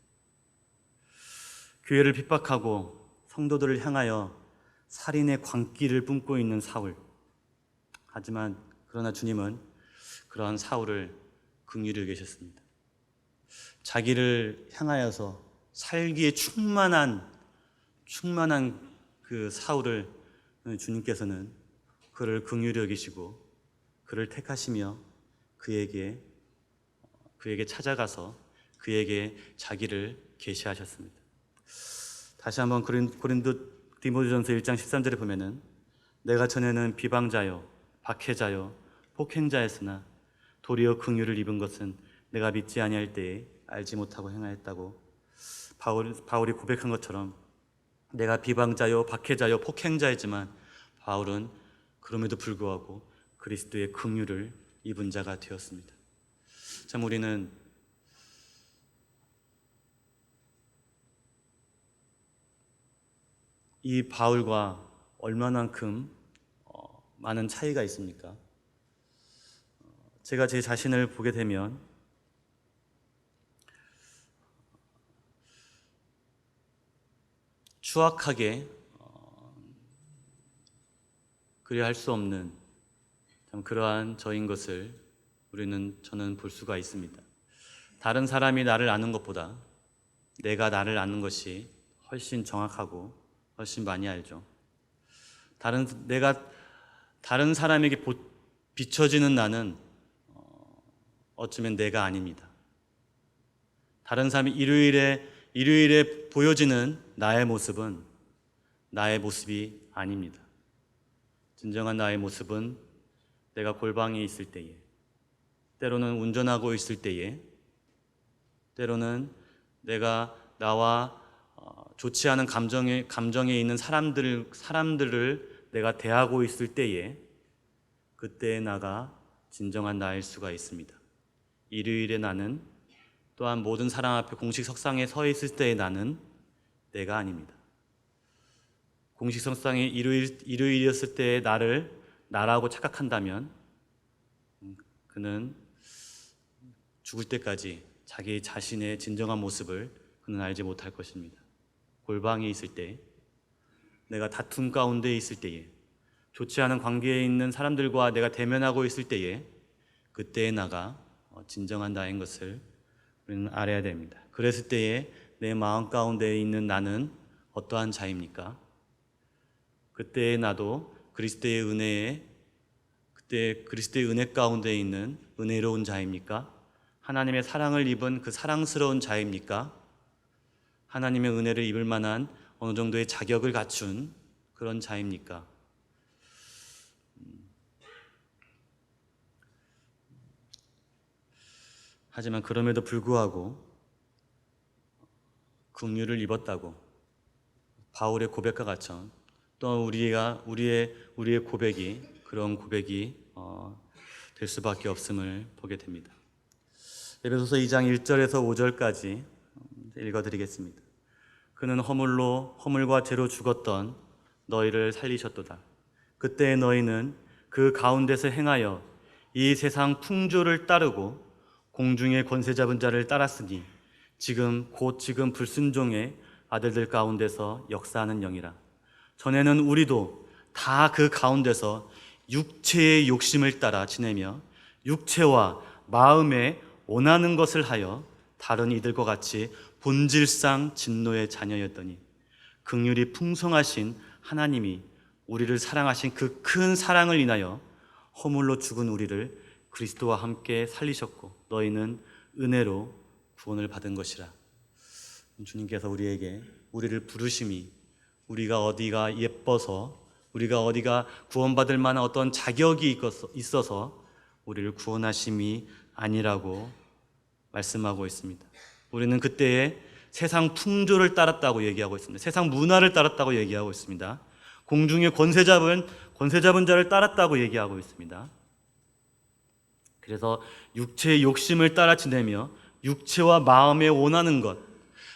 A: 교회를 핍박하고 성도들을 향하여 살인의 광기를 뿜고 있는 사울. 하지만 그러나 주님은 그러한 사울을 긍휼히 여기셨습니다. 자기를 향하여서 살기에 충만한 그 사울을 주님께서는 그를 긍휼히 여기시고 그를 택하시며 그에게 찾아가서 그에게 자기를 계시하셨습니다. 다시 한번 디모데전서 1장 13절에 보면은 내가 전에는 비방자요 박해자요 폭행자였으나 도리어 긍휼을 입은 것은 내가 믿지 아니할 때에 알지 못하고 행하였다고 바울이 고백한 것처럼 내가 비방자요 박해자요 폭행자이지만 바울은 그럼에도 불구하고 그리스도의 긍휼을 입은 자가 되었습니다. 참 우리는 이 바울과 얼마만큼 많은 차이가 있습니까? 제가 제 자신을 보게 되면 추악하게 그리야 할 수 없는 참 그러한 저인 것을 저는 볼 수가 있습니다. 다른 사람이 나를 아는 것보다 내가 나를 아는 것이 훨씬 정확하고 훨씬 많이 알죠. 내가 다른 사람에게 비춰지는 나는 어쩌면 내가 아닙니다. 다른 사람이 일요일에 보여지는 나의 모습은 나의 모습이 아닙니다. 진정한 나의 모습은 내가 골방에 있을 때에, 때로는 운전하고 있을 때에, 때로는 내가 나와 좋지 않은 감정에 있는 사람들을 내가 대하고 있을 때에, 그때의 나가 진정한 나일 수가 있습니다. 일요일에 나는, 또한 모든 사람 앞에 공식 석상에 서 있을 때의 나는 내가 아닙니다. 공식 석상에 일요일이었을 때의 나를 나라고 착각한다면 그는 죽을 때까지 자기 자신의 진정한 모습을 그는 알지 못할 것입니다. 골방에 있을 때, 내가 다툼 가운데 있을 때에, 좋지 않은 관계에 있는 사람들과 내가 대면하고 있을 때에, 그때의 나가 진정한 나인 것을 우리는 알아야 됩니다. 그랬을 때에 내 마음 가운데 있는 나는 어떠한 자입니까? 그때의 나도 그리스도의 은혜 가운데 있는 은혜로운 자입니까? 하나님의 사랑을 입은 그 사랑스러운 자입니까? 하나님의 은혜를 입을 만한 어느 정도의 자격을 갖춘 그런 자입니까? 하지만 그럼에도 불구하고 긍휼을 입었다고 바울의 고백과 같은 또 우리의 고백이 그런 고백이 될 수밖에 없음을 보게 됩니다. 에베소서 2장 1절에서 5절까지 읽어드리겠습니다. 그는 허물과 죄로 죽었던 너희를 살리셨도다. 그때 너희는 그 가운데서 행하여 이 세상 풍조를 따르고 공중의 권세 잡은 자를 따랐으니 지금 불순종의 아들들 가운데서 역사하는 영이라. 전에는 우리도 다 그 가운데서 육체의 욕심을 따라 지내며 육체와 마음에 원하는 것을 하여 다른 이들과 같이 본질상 진노의 자녀였더니 긍휼이 풍성하신 하나님이 우리를 사랑하신 그 큰 사랑을 인하여 허물로 죽은 우리를 그리스도와 함께 살리셨고 너희는 은혜로 구원을 받은 것이라. 주님께서 우리를 부르심이 우리가 어디가 예뻐서 우리가 어디가 구원받을 만한 어떤 자격이 있어서 우리를 구원하심이 아니라고 말씀하고 있습니다. 우리는 그때에 세상 풍조를 따랐다고 얘기하고 있습니다. 세상 문화를 따랐다고 얘기하고 있습니다. 공중의 권세 잡은 자를 따랐다고 얘기하고 있습니다. 그래서 육체의 욕심을 따라 지내며 육체와 마음에 원하는 것,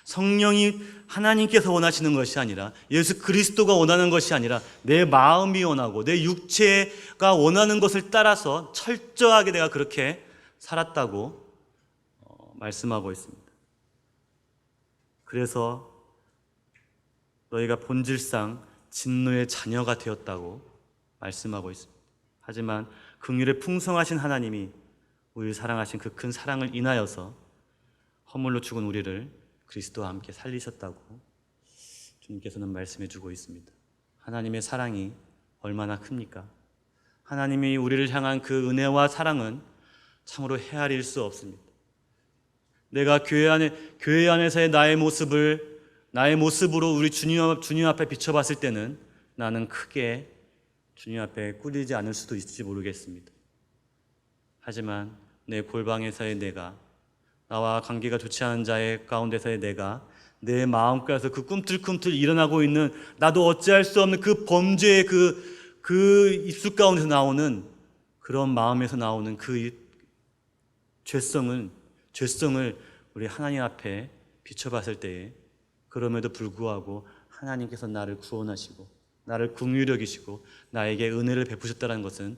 A: 성령이 하나님께서 원하시는 것이 아니라 예수 그리스도가 원하는 것이 아니라 내 마음이 원하고 내 육체가 원하는 것을 따라서 철저하게 내가 그렇게 살았다고 말씀하고 있습니다. 그래서 너희가 본질상 진노의 자녀가 되었다고 말씀하고 있습니다. 하지만 긍휼의 풍성하신 하나님이 우리를 사랑하신 그 큰 사랑을 인하여서 허물로 죽은 우리를 그리스도와 함께 살리셨다고 주님께서는 말씀해 주고 있습니다. 하나님의 사랑이 얼마나 큽니까? 하나님이 우리를 향한 그 은혜와 사랑은 참으로 헤아릴 수 없습니다. 내가 교회 안에서의 나의 모습으로 우리 주님 앞에 비춰봤을 때는 나는 크게 주님 앞에 꿀리지 않을 수도 있을지 모르겠습니다. 하지만 내 골방에서의 내가, 나와 관계가 좋지 않은 자의 가운데서의 내가, 내 마음가에서 그 꿈틀꿈틀 일어나고 있는 나도 어찌할 수 없는 그 범죄의 그 입술 가운데서 나오는 그런 마음에서 나오는 그 죄성을 우리 하나님 앞에 비춰봤을 때에 그럼에도 불구하고 하나님께서 나를 구원하시고 나를 긍휼히 여기시고 나에게 은혜를 베푸셨다는 것은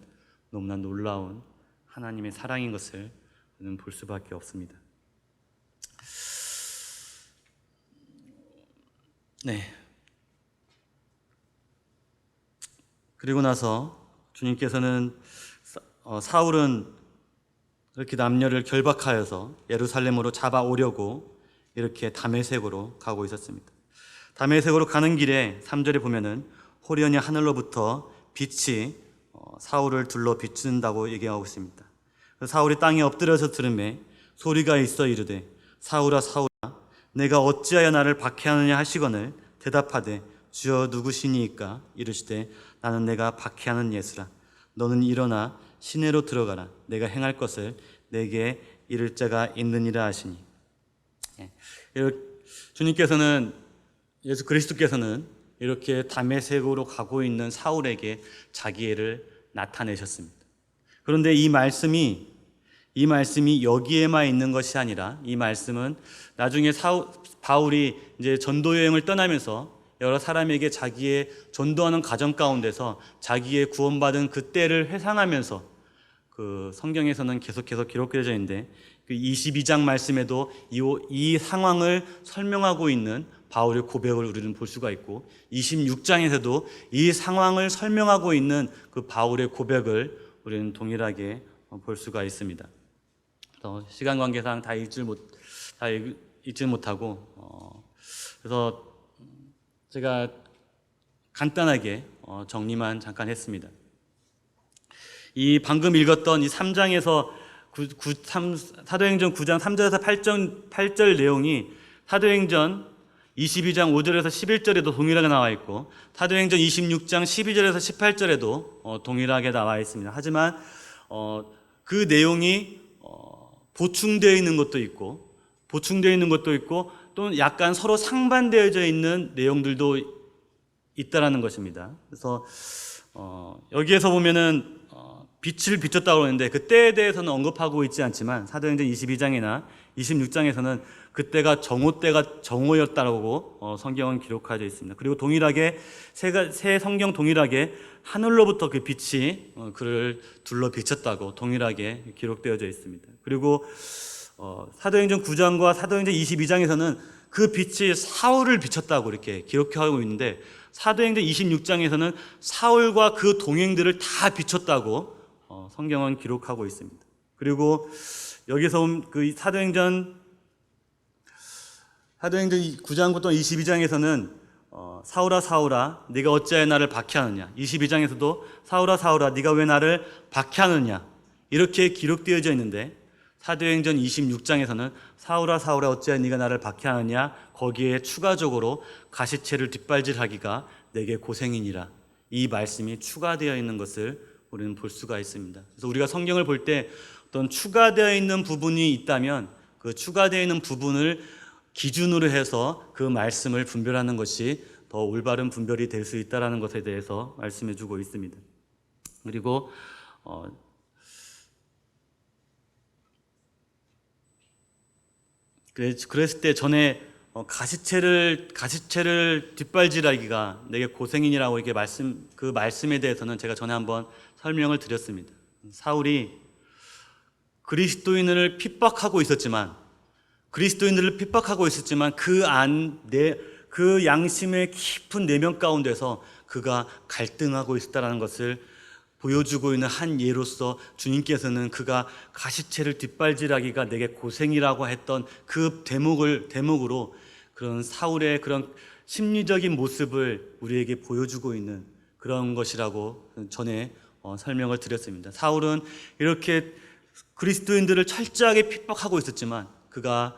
A: 너무나 놀라운 하나님의 사랑인 것을 저는 볼 수밖에 없습니다. 네. 그리고 나서 주님께서는 사울은 이렇게 남녀를 결박하여서 예루살렘으로 잡아오려고 이렇게 다메섹으로 가고 있었습니다. 다메섹으로 가는 길에 3절에 보면은 호련히 하늘로부터 빛이 사울을 둘러 비춘다고 얘기하고 있습니다. 사울이 땅에 엎드려서 들으매 소리가 있어 이르되 사울아 사울아 내가 어찌하여 나를 박해하느냐 하시거늘 대답하되 주여 누구시니이까 이르시되 나는 내가 박해하는 예수라 너는 일어나 시내로 들어가라 내가 행할 것을 내게 이를 자가 있느니라 하시니. 주님께서는 예수 그리스도께서는 이렇게 다메섹으로 가고 있는 사울에게 자기를 나타내셨습니다. 그런데 이 말씀이 여기에만 있는 것이 아니라 이 말씀은 나중에 바울이 이제 전도 여행을 떠나면서 여러 사람에게 자기의 전도하는 과정 가운데서 자기의 구원받은 그 때를 회상하면서 그 성경에서는 계속해서 기록되어져 있는데 그 22장 말씀에도 이 상황을 설명하고 있는 바울의 고백을 우리는 볼 수가 있고 26장에서도 이 상황을 설명하고 있는 그 바울의 고백을 우리는 동일하게 볼 수가 있습니다. 시간 관계상 다 읽질 못하고 그래서 제가 간단하게 정리만 잠깐 했습니다. 이 방금 읽었던 이 3장에서 사도행전 9장 3절에서 8절 내용이 사도행전 22장 5절에서 11절에도 동일하게 나와 있고 사도행전 26장 12절에서 18절에도 동일하게 나와 있습니다. 하지만 그 내용이 보충되어 있는 것도 있고 또 약간 서로 상반되어져 있는 내용들도 있다라는 것입니다. 그래서 여기에서 보면은 빛을 비췄다고 하는데 그 때에 대해서는 언급하고 있지 않지만 사도행전 22장이나 26장에서는 그때가 정오였다고 성경은 기록하여 있습니다. 그리고 동일하게 새 성경 동일하게 하늘로부터 그 빛이 그를 둘러 비쳤다고 동일하게 기록되어져 있습니다. 그리고 사도행전 9장과 사도행전 22장에서는 그 빛이 사울을 비쳤다고 이렇게 기록하고 있는데 사도행전 26장에서는 사울과 그 동행들을 다 비췄다고 성경은 기록하고 있습니다. 그리고 여기서 그 사도행전 9장부터 22장에서는 사울아 사울아 네가 어찌하여 나를 박해하느냐 22장에서도 사울아 사울아 네가 왜 나를 박해하느냐 이렇게 기록되어져 있는데 사도행전 26장에서는 사울아 사울아 어찌하여 네가 나를 박해하느냐 거기에 추가적으로 가시체를 뒷발질하기가 내게 고생이니라 이 말씀이 추가되어 있는 것을 우리는 볼 수가 있습니다. 그래서 우리가 성경을 볼 때 어떤 추가되어 있는 부분이 있다면 그 추가되어 있는 부분을 기준으로 해서 그 말씀을 분별하는 것이 더 올바른 분별이 될 수 있다는 것에 대해서 말씀해 주고 있습니다. 그리고 그랬을 때 전에 가시체를 뒷발질하기가 내게 고생이니라고 이렇게 그 말씀에 대해서는 제가 전에 한번 설명을 드렸습니다. 사울이 그리스도인들을 핍박하고 있었지만 그 양심의 깊은 내면 가운데서 그가 갈등하고 있었다는 것을 보여주고 있는 한 예로서 주님께서는 그가 가시체를 뒷발질하기가 내게 고생이라고 했던 그 대목으로 그런 사울의 그런 심리적인 모습을 우리에게 보여주고 있는 그런 것이라고 전에 설명을 드렸습니다. 사울은 이렇게 그리스도인들을 철저하게 핍박하고 있었지만 그가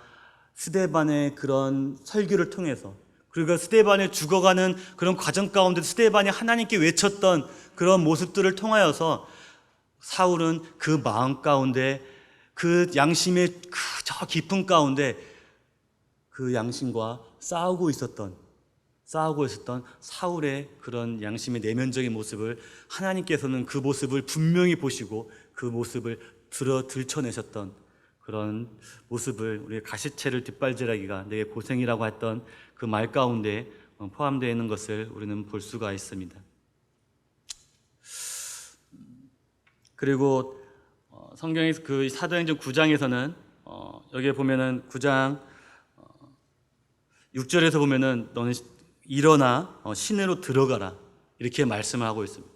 A: 스데반의 그런 설교를 통해서 그리고 스데반이 죽어가는 그런 과정 가운데 스데반이 하나님께 외쳤던 그런 모습들을 통하여서 사울은 그 마음 가운데 그 양심의 저 깊은 가운데 그 양심과 싸우고 있었던 사울의 그런 양심의 내면적인 모습을 하나님께서는 그 모습을 분명히 보시고 그 모습을 들춰내셨던 그런 모습을 우리의 가시체를 뒷발질하기가 내게 고생이라고 했던 그 말 가운데 포함되어 있는 것을 우리는 볼 수가 있습니다. 그리고 성경에서 그 사도행전 9장에서는 여기에 보면은 9장 6절에서 보면은 너는 일어나 시내로 들어가라 이렇게 말씀을 하고 있습니다.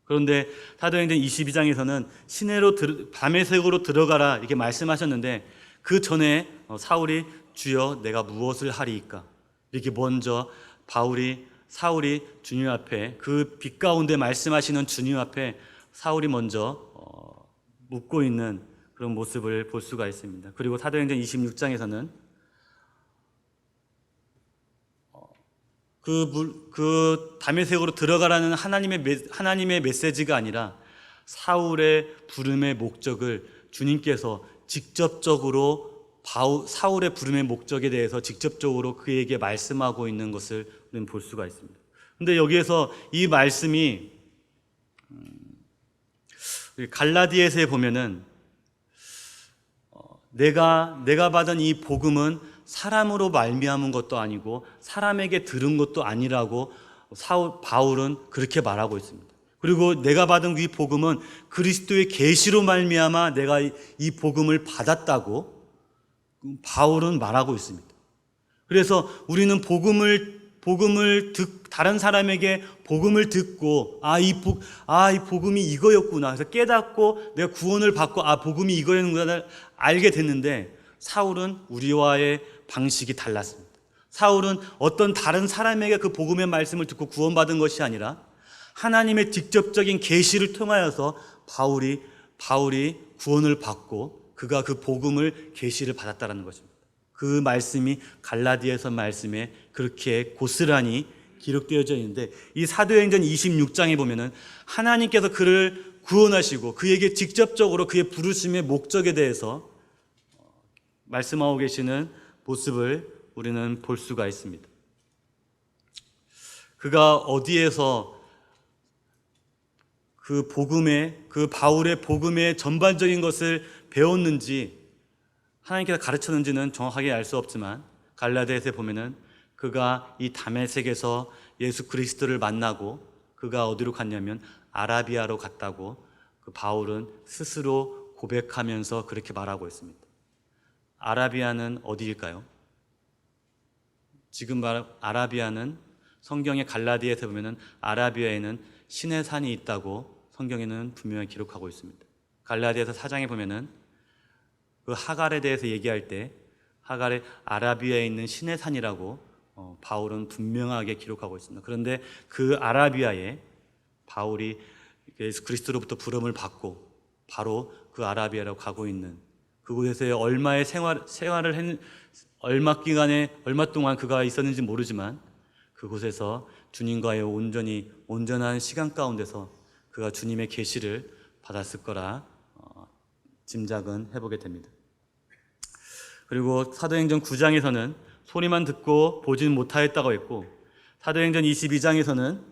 A: 그런데 사도행전 22장에서는 시내로 밤의 색으로 들어가라 이렇게 말씀하셨는데 그 전에 사울이 주여 내가 무엇을 하리이까 이렇게 먼저 사울이 주님 앞에 그 빛 가운데 말씀하시는 주님 앞에 사울이 먼저 묻고 있는 그런 모습을 볼 수가 있습니다. 그리고 사도행전 26장에서는 그 다메섹으로 들어가라는 하나님의 메시지가 아니라 사울의 부름의 목적을 주님께서 직접적으로 사울의 부름의 목적에 대해서 직접적으로 그에게 말씀하고 있는 것을 우리는 볼 수가 있습니다. 그런데 여기에서 이 말씀이 갈라디아서에 보면은 내가 받은 이 복음은 사람으로 말미암은 것도 아니고 사람에게 들은 것도 아니라고 바울은 그렇게 말하고 있습니다. 그리고 내가 받은 이 복음은 그리스도의 계시로 말미암아 내가 이 복음을 받았다고 바울은 말하고 있습니다. 그래서 우리는 다른 사람에게 복음을 듣고 이 복음이 이거였구나. 그래서 깨닫고 내가 구원을 받고 복음이 이거였구나 알게 됐는데 사울은 우리와의 방식이 달랐습니다. 사울은 어떤 다른 사람에게 그 복음의 말씀을 듣고 구원받은 것이 아니라 하나님의 직접적인 계시를 통하여서 바울이 구원을 받고 그가 그 복음을 계시를 받았다는 것입니다. 그 말씀이 갈라디아서 말씀에 그렇게 고스란히 기록되어져 있는데 이 사도행전 26장에 보면은 하나님께서 그를 구원하시고 그에게 직접적으로 그의 부르심의 목적에 대해서 말씀하고 계시는 모습을 우리는 볼 수가 있습니다. 그가 어디에서 그 바울의 복음의 전반적인 것을 배웠는지 하나님께서 가르쳤는지는 정확하게 알 수 없지만 갈라디아서에 보면은 그가 이 다메섹에서 예수 그리스도를 만나고 그가 어디로 갔냐면 아라비아로 갔다고 그 바울은 스스로 고백하면서 그렇게 말하고 있습니다. 아라비아는 어디일까요? 지금 아라비아는 성경의 갈라디아에서 보면은 아라비아에는 신의 산이 있다고 성경에는 분명히 기록하고 있습니다. 갈라디아서 4장에 보면은 그 하갈에 대해서 얘기할 때 하갈의 아라비아에 있는 신의 산이라고 바울은 분명하게 기록하고 있습니다. 그런데 그 아라비아에 바울이 예수 그리스도로부터 부름을 받고 바로 그 아라비아로 가고 있는 그곳에서의 얼마 동안 그가 있었는지 모르지만 그곳에서 주님과의 온전한 시간 가운데서 그가 주님의 계시를 받았을 거라 짐작은 해보게 됩니다. 그리고 사도행전 9장에서는 소리만 듣고 보지는 못하였다고 했고 사도행전 22장에서는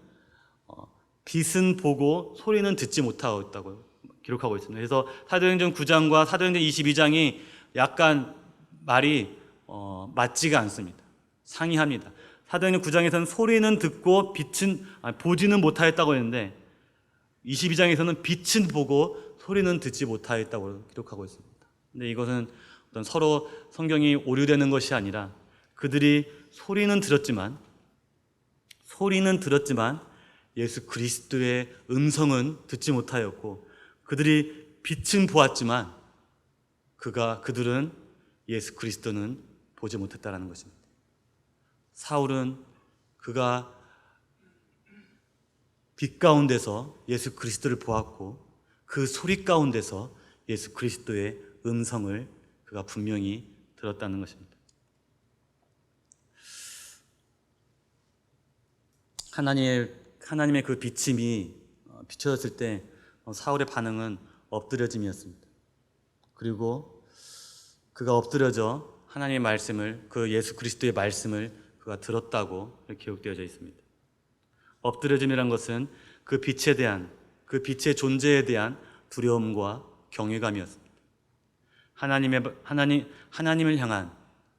A: 빛은 보고 소리는 듣지 못하였다고 기록하고 있습니다. 그래서 사도행전 9장과 사도행전 22장이 약간 말이 맞지가 않습니다. 상이합니다. 사도행전 9장에서는 소리는 듣고 보지는 못하였다고 했는데 22장에서는 빛은 보고 소리는 듣지 못하였다고 기록하고 있습니다. 근데 이것은 어떤 서로 성경이 오류되는 것이 아니라 그들이 소리는 들었지만 예수 그리스도의 음성은 듣지 못하였고 그들이 빛은 보았지만 그들은 예수 그리스도는 보지 못했다라는 것입니다. 사울은 그가 빛 가운데서 예수 그리스도를 보았고 그 소리 가운데서 예수 그리스도의 음성을 그가 분명히 들었다는 것입니다. 하나님의 그 비침이 비춰졌을 때 사울의 반응은 엎드려짐이었습니다. 그리고 그가 엎드려져 하나님의 말씀을 그 예수 그리스도의 말씀을 그가 들었다고 기록되어져 있습니다. 엎드려짐이란 것은 그 빛의 존재에 대한 두려움과 경외감이었습니다. 하나님을 향한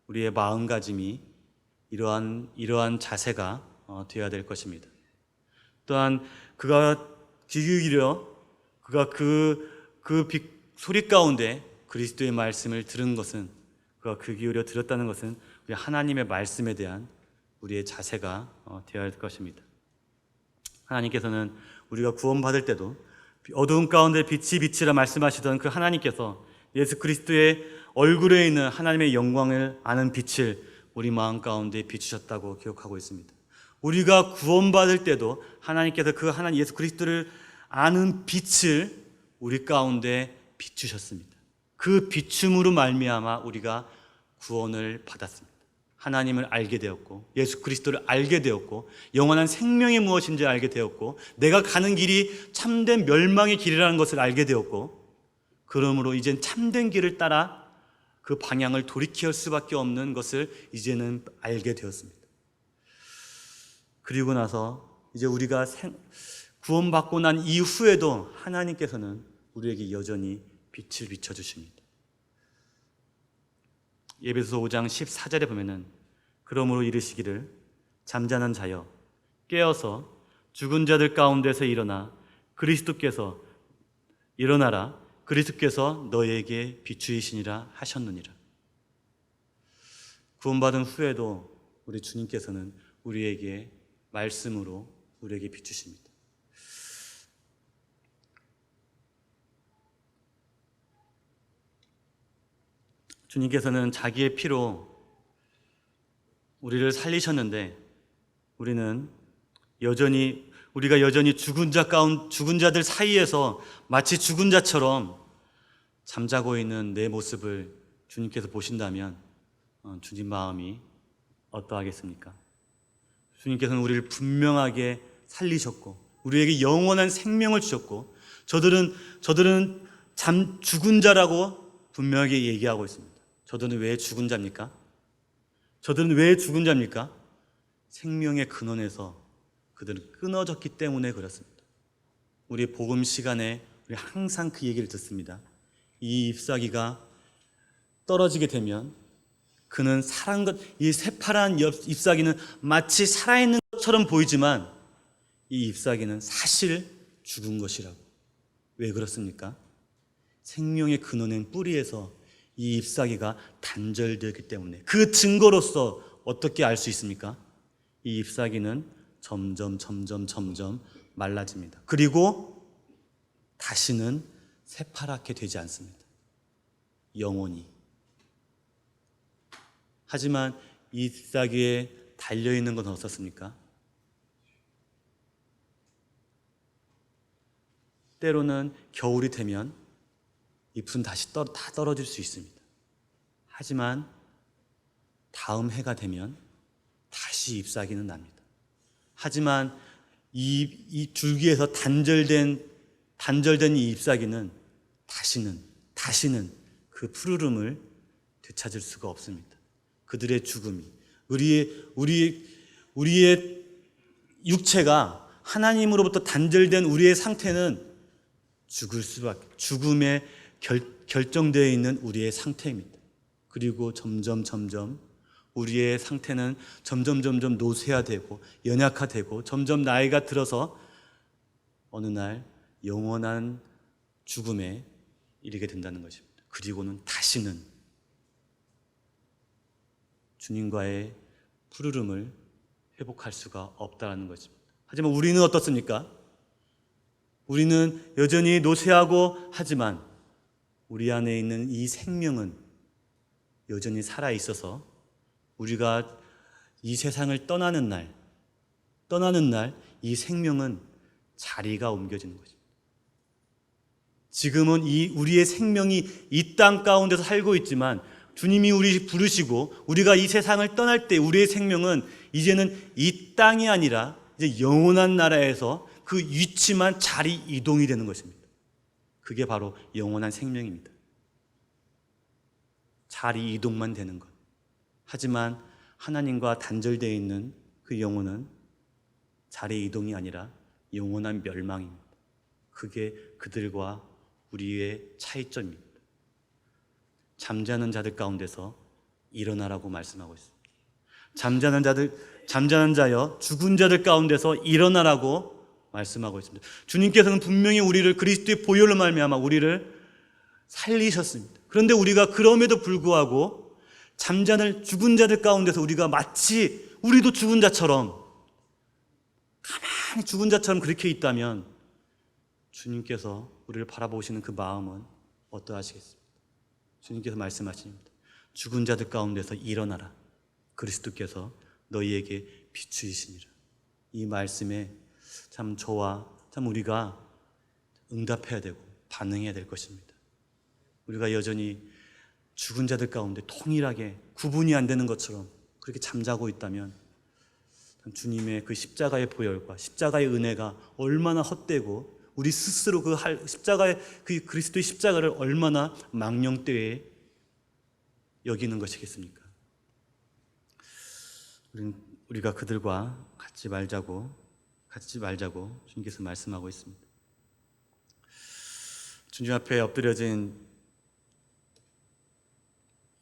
A: 우리의 마음가짐이 이러한 자세가 되어야 될 것입니다. 또한 그가 귀 기울여 그가 그 소리 가운데 그리스도의 말씀을 들은 것은, 그가 귀 기울여 들었다는 것은 우리 하나님의 말씀에 대한 우리의 자세가 되어야 할 것입니다. 하나님께서는 우리가 구원받을 때도 어두운 가운데 빛이 빛이라 말씀하시던 그 하나님께서 예수 그리스도의 얼굴에 있는 하나님의 영광을 아는 빛을 우리 마음 가운데 비추셨다고 기억하고 있습니다. 우리가 구원받을 때도 하나님께서 그 하나님 예수 그리스도를 아는 빛을 우리 가운데 비추셨습니다. 그 비춤으로 말미암아 우리가 구원을 받았습니다. 하나님을 알게 되었고, 예수 그리스도를 알게 되었고, 영원한 생명이 무엇인지 알게 되었고, 내가 가는 길이 참된 멸망의 길이라는 것을 알게 되었고, 그러므로 이젠 참된 길을 따라 그 방향을 돌이킬 수밖에 없는 것을 이제는 알게 되었습니다. 그리고 나서 이제 우리가 구원받고 난 이후에도 하나님께서는 우리에게 여전히 빛을 비춰주십니다. 에베소서 5장 14절에 보면은 그러므로 이르시기를 잠자는 자여 깨어서 죽은 자들 가운데서 일어나라 그리스도께서 너에게 비추이시니라 하셨느니라. 구원받은 후에도 우리 주님께서는 우리에게 말씀으로 우리에게 비추십니다. 주님께서는 자기의 피로 우리를 살리셨는데 우리가 여전히 죽은 자들 사이에서 마치 죽은 자처럼 잠자고 있는 내 모습을 주님께서 보신다면 주님 마음이 어떠하겠습니까? 주님께서는 우리를 분명하게 살리셨고 우리에게 영원한 생명을 주셨고 저들은 죽은 자라고 분명하게 얘기하고 있습니다. 저들은 왜 죽은 자입니까? 생명의 근원에서 그들은 끊어졌기 때문에 그렇습니다. 우리 복음 시간에 우리 항상 그 얘기를 듣습니다. 이 잎사귀가 떨어지게 되면 그는 이 새파란 잎사귀는 마치 살아있는 것처럼 보이지만 이 잎사귀는 사실 죽은 것이라고. 왜 그렇습니까? 생명의 근원인 뿌리에서 이 잎사귀가 단절되었기 때문에 그 증거로서 어떻게 알 수 있습니까? 이 잎사귀는 점점 말라집니다. 그리고 다시는 새파랗게 되지 않습니다. 영원히. 하지만 이 잎사귀에 달려있는 건 어떻습니까? 때로는 겨울이 되면 잎은 다시 다 떨어질 수 있습니다. 하지만 다음 해가 되면 다시 잎사귀는 납니다. 하지만 이 줄기에서 단절된 이 잎사귀는 다시는 그 푸르름을 되찾을 수가 없습니다. 그들의 죽음이 우리의 육체가 하나님으로부터 단절된 우리의 상태는 죽음에 결정되어 있는 우리의 상태입니다. 그리고 점점 우리의 상태는 점점 노쇠화되고 연약화되고 점점 나이가 들어서 어느 날 영원한 죽음에 이르게 된다는 것입니다. 그리고는 다시는 주님과의 푸르름을 회복할 수가 없다는 것입니다. 하지만 우리는 어떻습니까? 우리는 여전히 노쇠하고 하지만 우리 안에 있는 이 생명은 여전히 살아있어서 우리가 이 세상을 떠나는 날 이 생명은 자리가 옮겨지는 것입니다. 지금은 우리의 생명이 이 땅 가운데서 살고 있지만 주님이 우리 부르시고 우리가 이 세상을 떠날 때 우리의 생명은 이제는 이 땅이 아니라 이제 영원한 나라에서 그 위치만 자리 이동이 되는 것입니다. 그게 바로 영원한 생명입니다. 자리 이동만 되는 것. 하지만 하나님과 단절되어 있는 그 영혼은 자리 이동이 아니라 영원한 멸망입니다. 그게 그들과 우리의 차이점입니다. 잠자는 자들 가운데서 일어나라고 말씀하고 있습니다. 잠자는 자여 죽은 자들 가운데서 일어나라고 말씀하고 있습니다. 주님께서는 분명히 우리를 그리스도의 보혈로 말미암아 우리를 살리셨습니다. 그런데 우리가 그럼에도 불구하고 잠자는 죽은 자들 가운데서 우리가 마치 우리도 죽은 자처럼 가만히 죽은 자처럼 그렇게 있다면 주님께서 우리를 바라보시는 그 마음은 어떠하시겠습니까? 주님께서 말씀하십니다. 죽은 자들 가운데서 일어나라. 그리스도께서 너희에게 비추이시니라. 이 말씀에 참 저와 참 우리가 응답해야 되고 반응해야 될 것입니다. 우리가 여전히 죽은 자들 가운데 통일하게 구분이 안 되는 것처럼 그렇게 잠자고 있다면 주님의 그 십자가의 보혈과 십자가의 은혜가 얼마나 헛되고 우리 스스로 그 십자가의 그 그리스도의 십자가를 얼마나 망령되이 여기는 것이겠습니까? 우리가 그들과 같이 말자고 주님께서 말씀하고 있습니다. 주님 앞에 엎드려진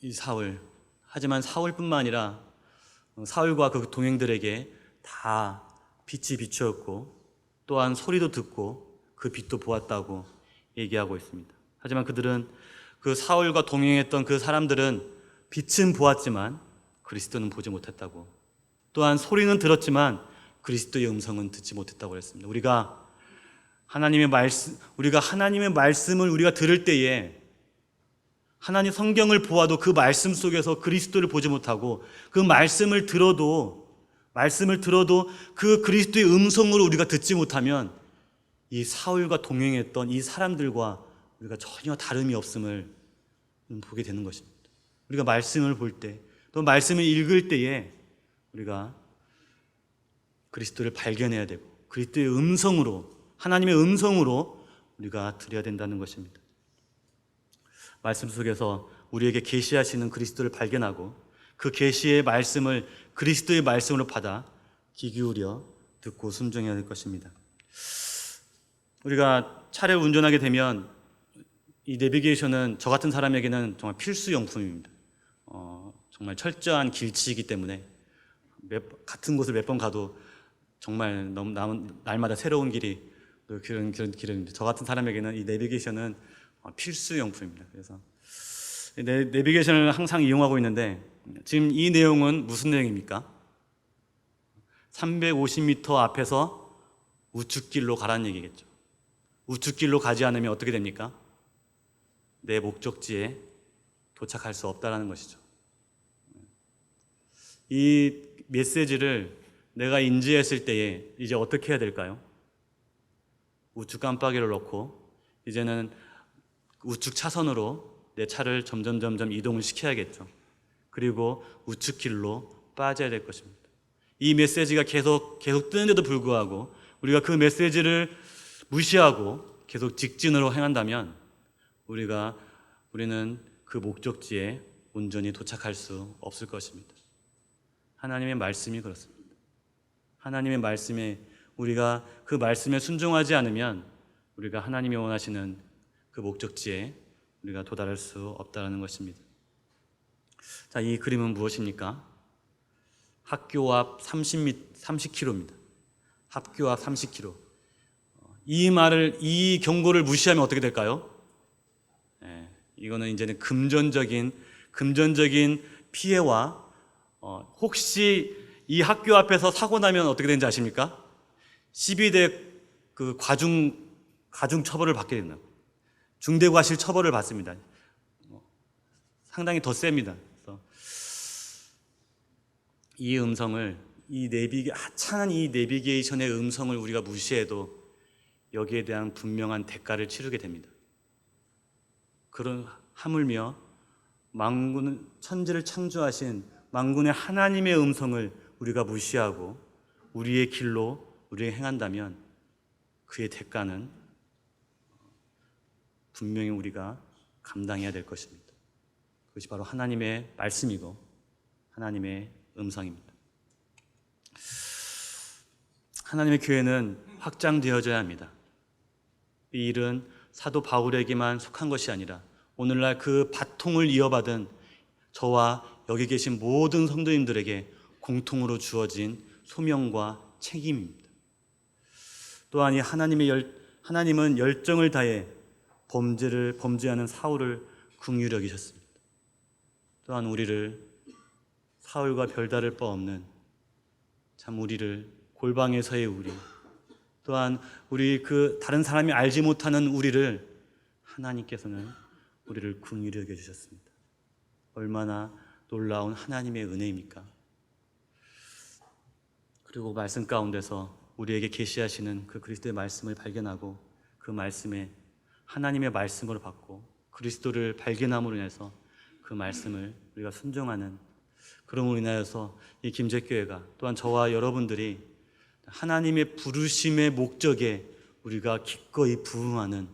A: 이 사울, 하지만 사울뿐만 아니라 사울과 그 동행들에게 다 빛이 비추었고 또한 소리도 듣고 그 빛도 보았다고 얘기하고 있습니다. 하지만 그들은 그 사울과 동행했던 그 사람들은 빛은 보았지만 그리스도는 보지 못했다고, 또한 소리는 들었지만 그리스도의 음성은 듣지 못했다고 그랬습니다. 우리가 하나님의 말씀을 우리가 들을 때에 하나님 성경을 보아도 그 말씀 속에서 그리스도를 보지 못하고 그 말씀을 들어도 그 그리스도의 음성으로 우리가 듣지 못하면 이 사울과 동행했던 이 사람들과 우리가 전혀 다름이 없음을 보게 되는 것입니다. 우리가 말씀을 볼 때, 또 말씀을 읽을 때에 우리가 그리스도를 발견해야 되고 그리스도의 음성으로, 하나님의 음성으로 우리가 들어야 된다는 것입니다. 말씀 속에서 우리에게 계시하시는 그리스도를 발견하고 그 계시의 말씀을 그리스도의 말씀으로 받아 귀 기울여 듣고 순종해야 될 것입니다. 우리가 차를 운전하게 되면 이 내비게이션은 저 같은 사람에게는 정말 필수 용품입니다. 정말 철저한 길치이기 때문에 같은 곳을 몇 번 가도 정말 너무 날마다 새로운 길이 그런 길입니다. 저 같은 사람에게는 이 내비게이션은 필수 용품입니다. 그래서 내비게이션을 항상 이용하고 있는데 지금 이 내용은 무슨 내용입니까? 350m 앞에서 우측길로 가라는 얘기겠죠. 우측길로 가지 않으면 어떻게 됩니까? 내 목적지에 도착할 수 없다는 것이죠. 이 메시지를 내가 인지했을 때에 이제 어떻게 해야 될까요? 우측 깜빡이를 넣고 이제는 우측 차선으로 내 차를 점점 이동을 시켜야겠죠. 그리고 우측 길로 빠져야 될 것입니다. 이 메시지가 계속 뜨는데도 불구하고 우리가 그 메시지를 무시하고 계속 직진으로 행한다면 우리는 그 목적지에 온전히 도착할 수 없을 것입니다. 하나님의 말씀이 그렇습니다. 하나님의 말씀에 우리가 그 말씀에 순종하지 않으면 우리가 하나님이 원하시는 그 목적지에 우리가 도달할 수 없다는 것입니다. 자, 이 그림은 무엇입니까? 학교 앞 30km입니다. 학교 앞 30km. 이 경고를 무시하면 어떻게 될까요? 이거는 이제는 금전적인 피해와 혹시 이 학교 앞에서 사고 나면 어떻게 되는지 아십니까? 12대 그 가중 처벌을 받게 된다. 중대과실 처벌을 받습니다. 상당히 더 셉니다. 그래서 이 음성을 하찮은 이 내비게이션의 음성을 우리가 무시해도 여기에 대한 분명한 대가를 치르게 됩니다. 그런 하물며 천지를 창조하신 만군의 하나님의 음성을 우리가 무시하고 우리의 길로 우리가 행한다면 그의 대가는 분명히 우리가 감당해야 될 것입니다. 그것이 바로 하나님의 말씀이고 하나님의 음성입니다. 하나님의 교회는 확장되어져야 합니다. 이 일은 사도 바울에게만 속한 것이 아니라 오늘날 그 바통을 이어받은 저와 여기 계신 모든 성도님들에게 공통으로 주어진 소명과 책임입니다. 또한 이 하나님은 열정을 다해 범죄하는 사울을 긍휼히 여기셨습니다. 또한 우리를 사울과 별다를 바 없는 참 우리를 골방에서의 우리, 또한 우리 다른 사람이 알지 못하는 우리를 하나님께서는 우리를 긍휼히 여겨 주셨습니다. 얼마나 놀라운 하나님의 은혜입니까? 그리고 말씀 가운데서 우리에게 계시하시는 그 그리스도의 말씀을 발견하고 그 말씀에 하나님의 말씀으로 받고 그리스도를 발견함으로 인해서 그 말씀을 우리가 순종하는, 그럼으로 인하여서 이 김제교회가 또한 저와 여러분들이 하나님의 부르심의 목적에 우리가 기꺼이 부응하는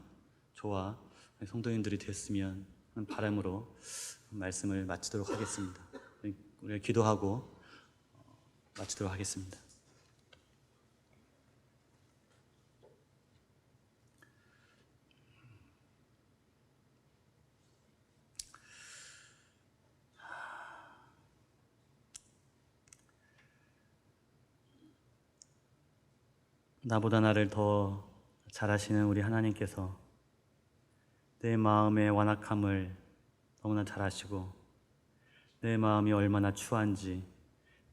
A: 저와 성도님들이 됐으면 하는 바람으로 말씀을 마치도록 하겠습니다. 우리가 기도하고 마치도록 하겠습니다. 나보다 나를 더 잘 아시는 우리 하나님께서 내 마음의 완악함을 너무나 잘 아시고 내 마음이 얼마나 추한지,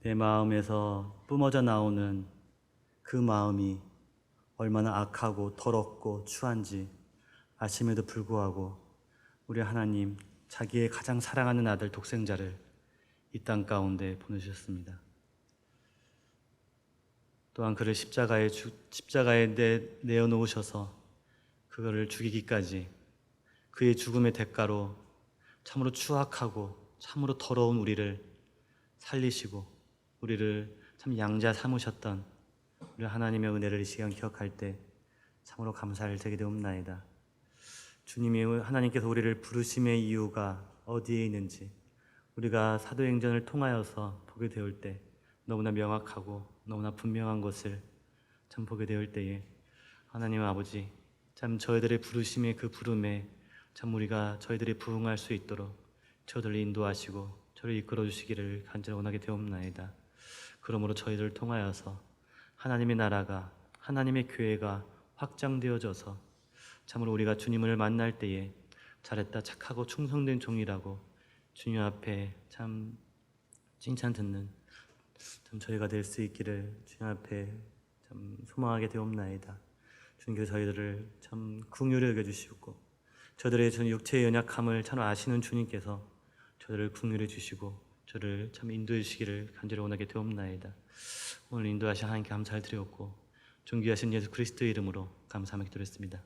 A: 내 마음에서 뿜어져 나오는 그 마음이 얼마나 악하고 더럽고 추한지 아심에도 불구하고 우리 하나님 자기의 가장 사랑하는 아들 독생자를 이 땅 가운데 보내주셨습니다. 또한 그를 십자가에 내어놓으셔서 그거를 죽이기까지 그의 죽음의 대가로 참으로 추악하고 참으로 더러운 우리를 살리시고 우리를 참 양자 삼으셨던 우리 하나님의 은혜를 이 시간 기억할 때 참으로 감사를 드리게 되옵나이다. 주님이 하나님께서 우리를 부르심의 이유가 어디에 있는지 우리가 사도행전을 통하여서 보게 되올 때 너무나 명확하고 너무나 분명한 것을 참 보게 되올 때에 하나님 아버지 참 저희들의 부르심의 그 부름에 참 우리가 저희들이 부응할 수 있도록 저희들을 인도하시고 저를 이끌어 주시기를 간절히 원하게 되옵나이다. 그러므로 저희들을 통하여서 하나님의 나라가, 하나님의 교회가 확장되어져서 참으로 우리가 주님을 만날 때에 잘했다 착하고 충성된 종이라고 주님 앞에 참 칭찬 듣는 참 저희가 될 수 있기를 주님 앞에 참 소망하게 되옵나이다. 주님께서 저희들을 참 긍휼히 여겨주시고 저들의 전 육체의 연약함을 참 아시는 주님께서 저들을 긍휼히 주시고 저를 참 인도해 주시기를 간절히 원하게 되옵나이다. 오늘 인도하신 하나님께 감사를 드리옵고 존귀하신 예수 그리스도의 이름으로 감사하며 기도했습니다.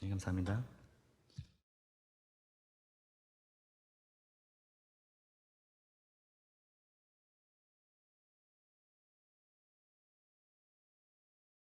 A: 네, 감사합니다.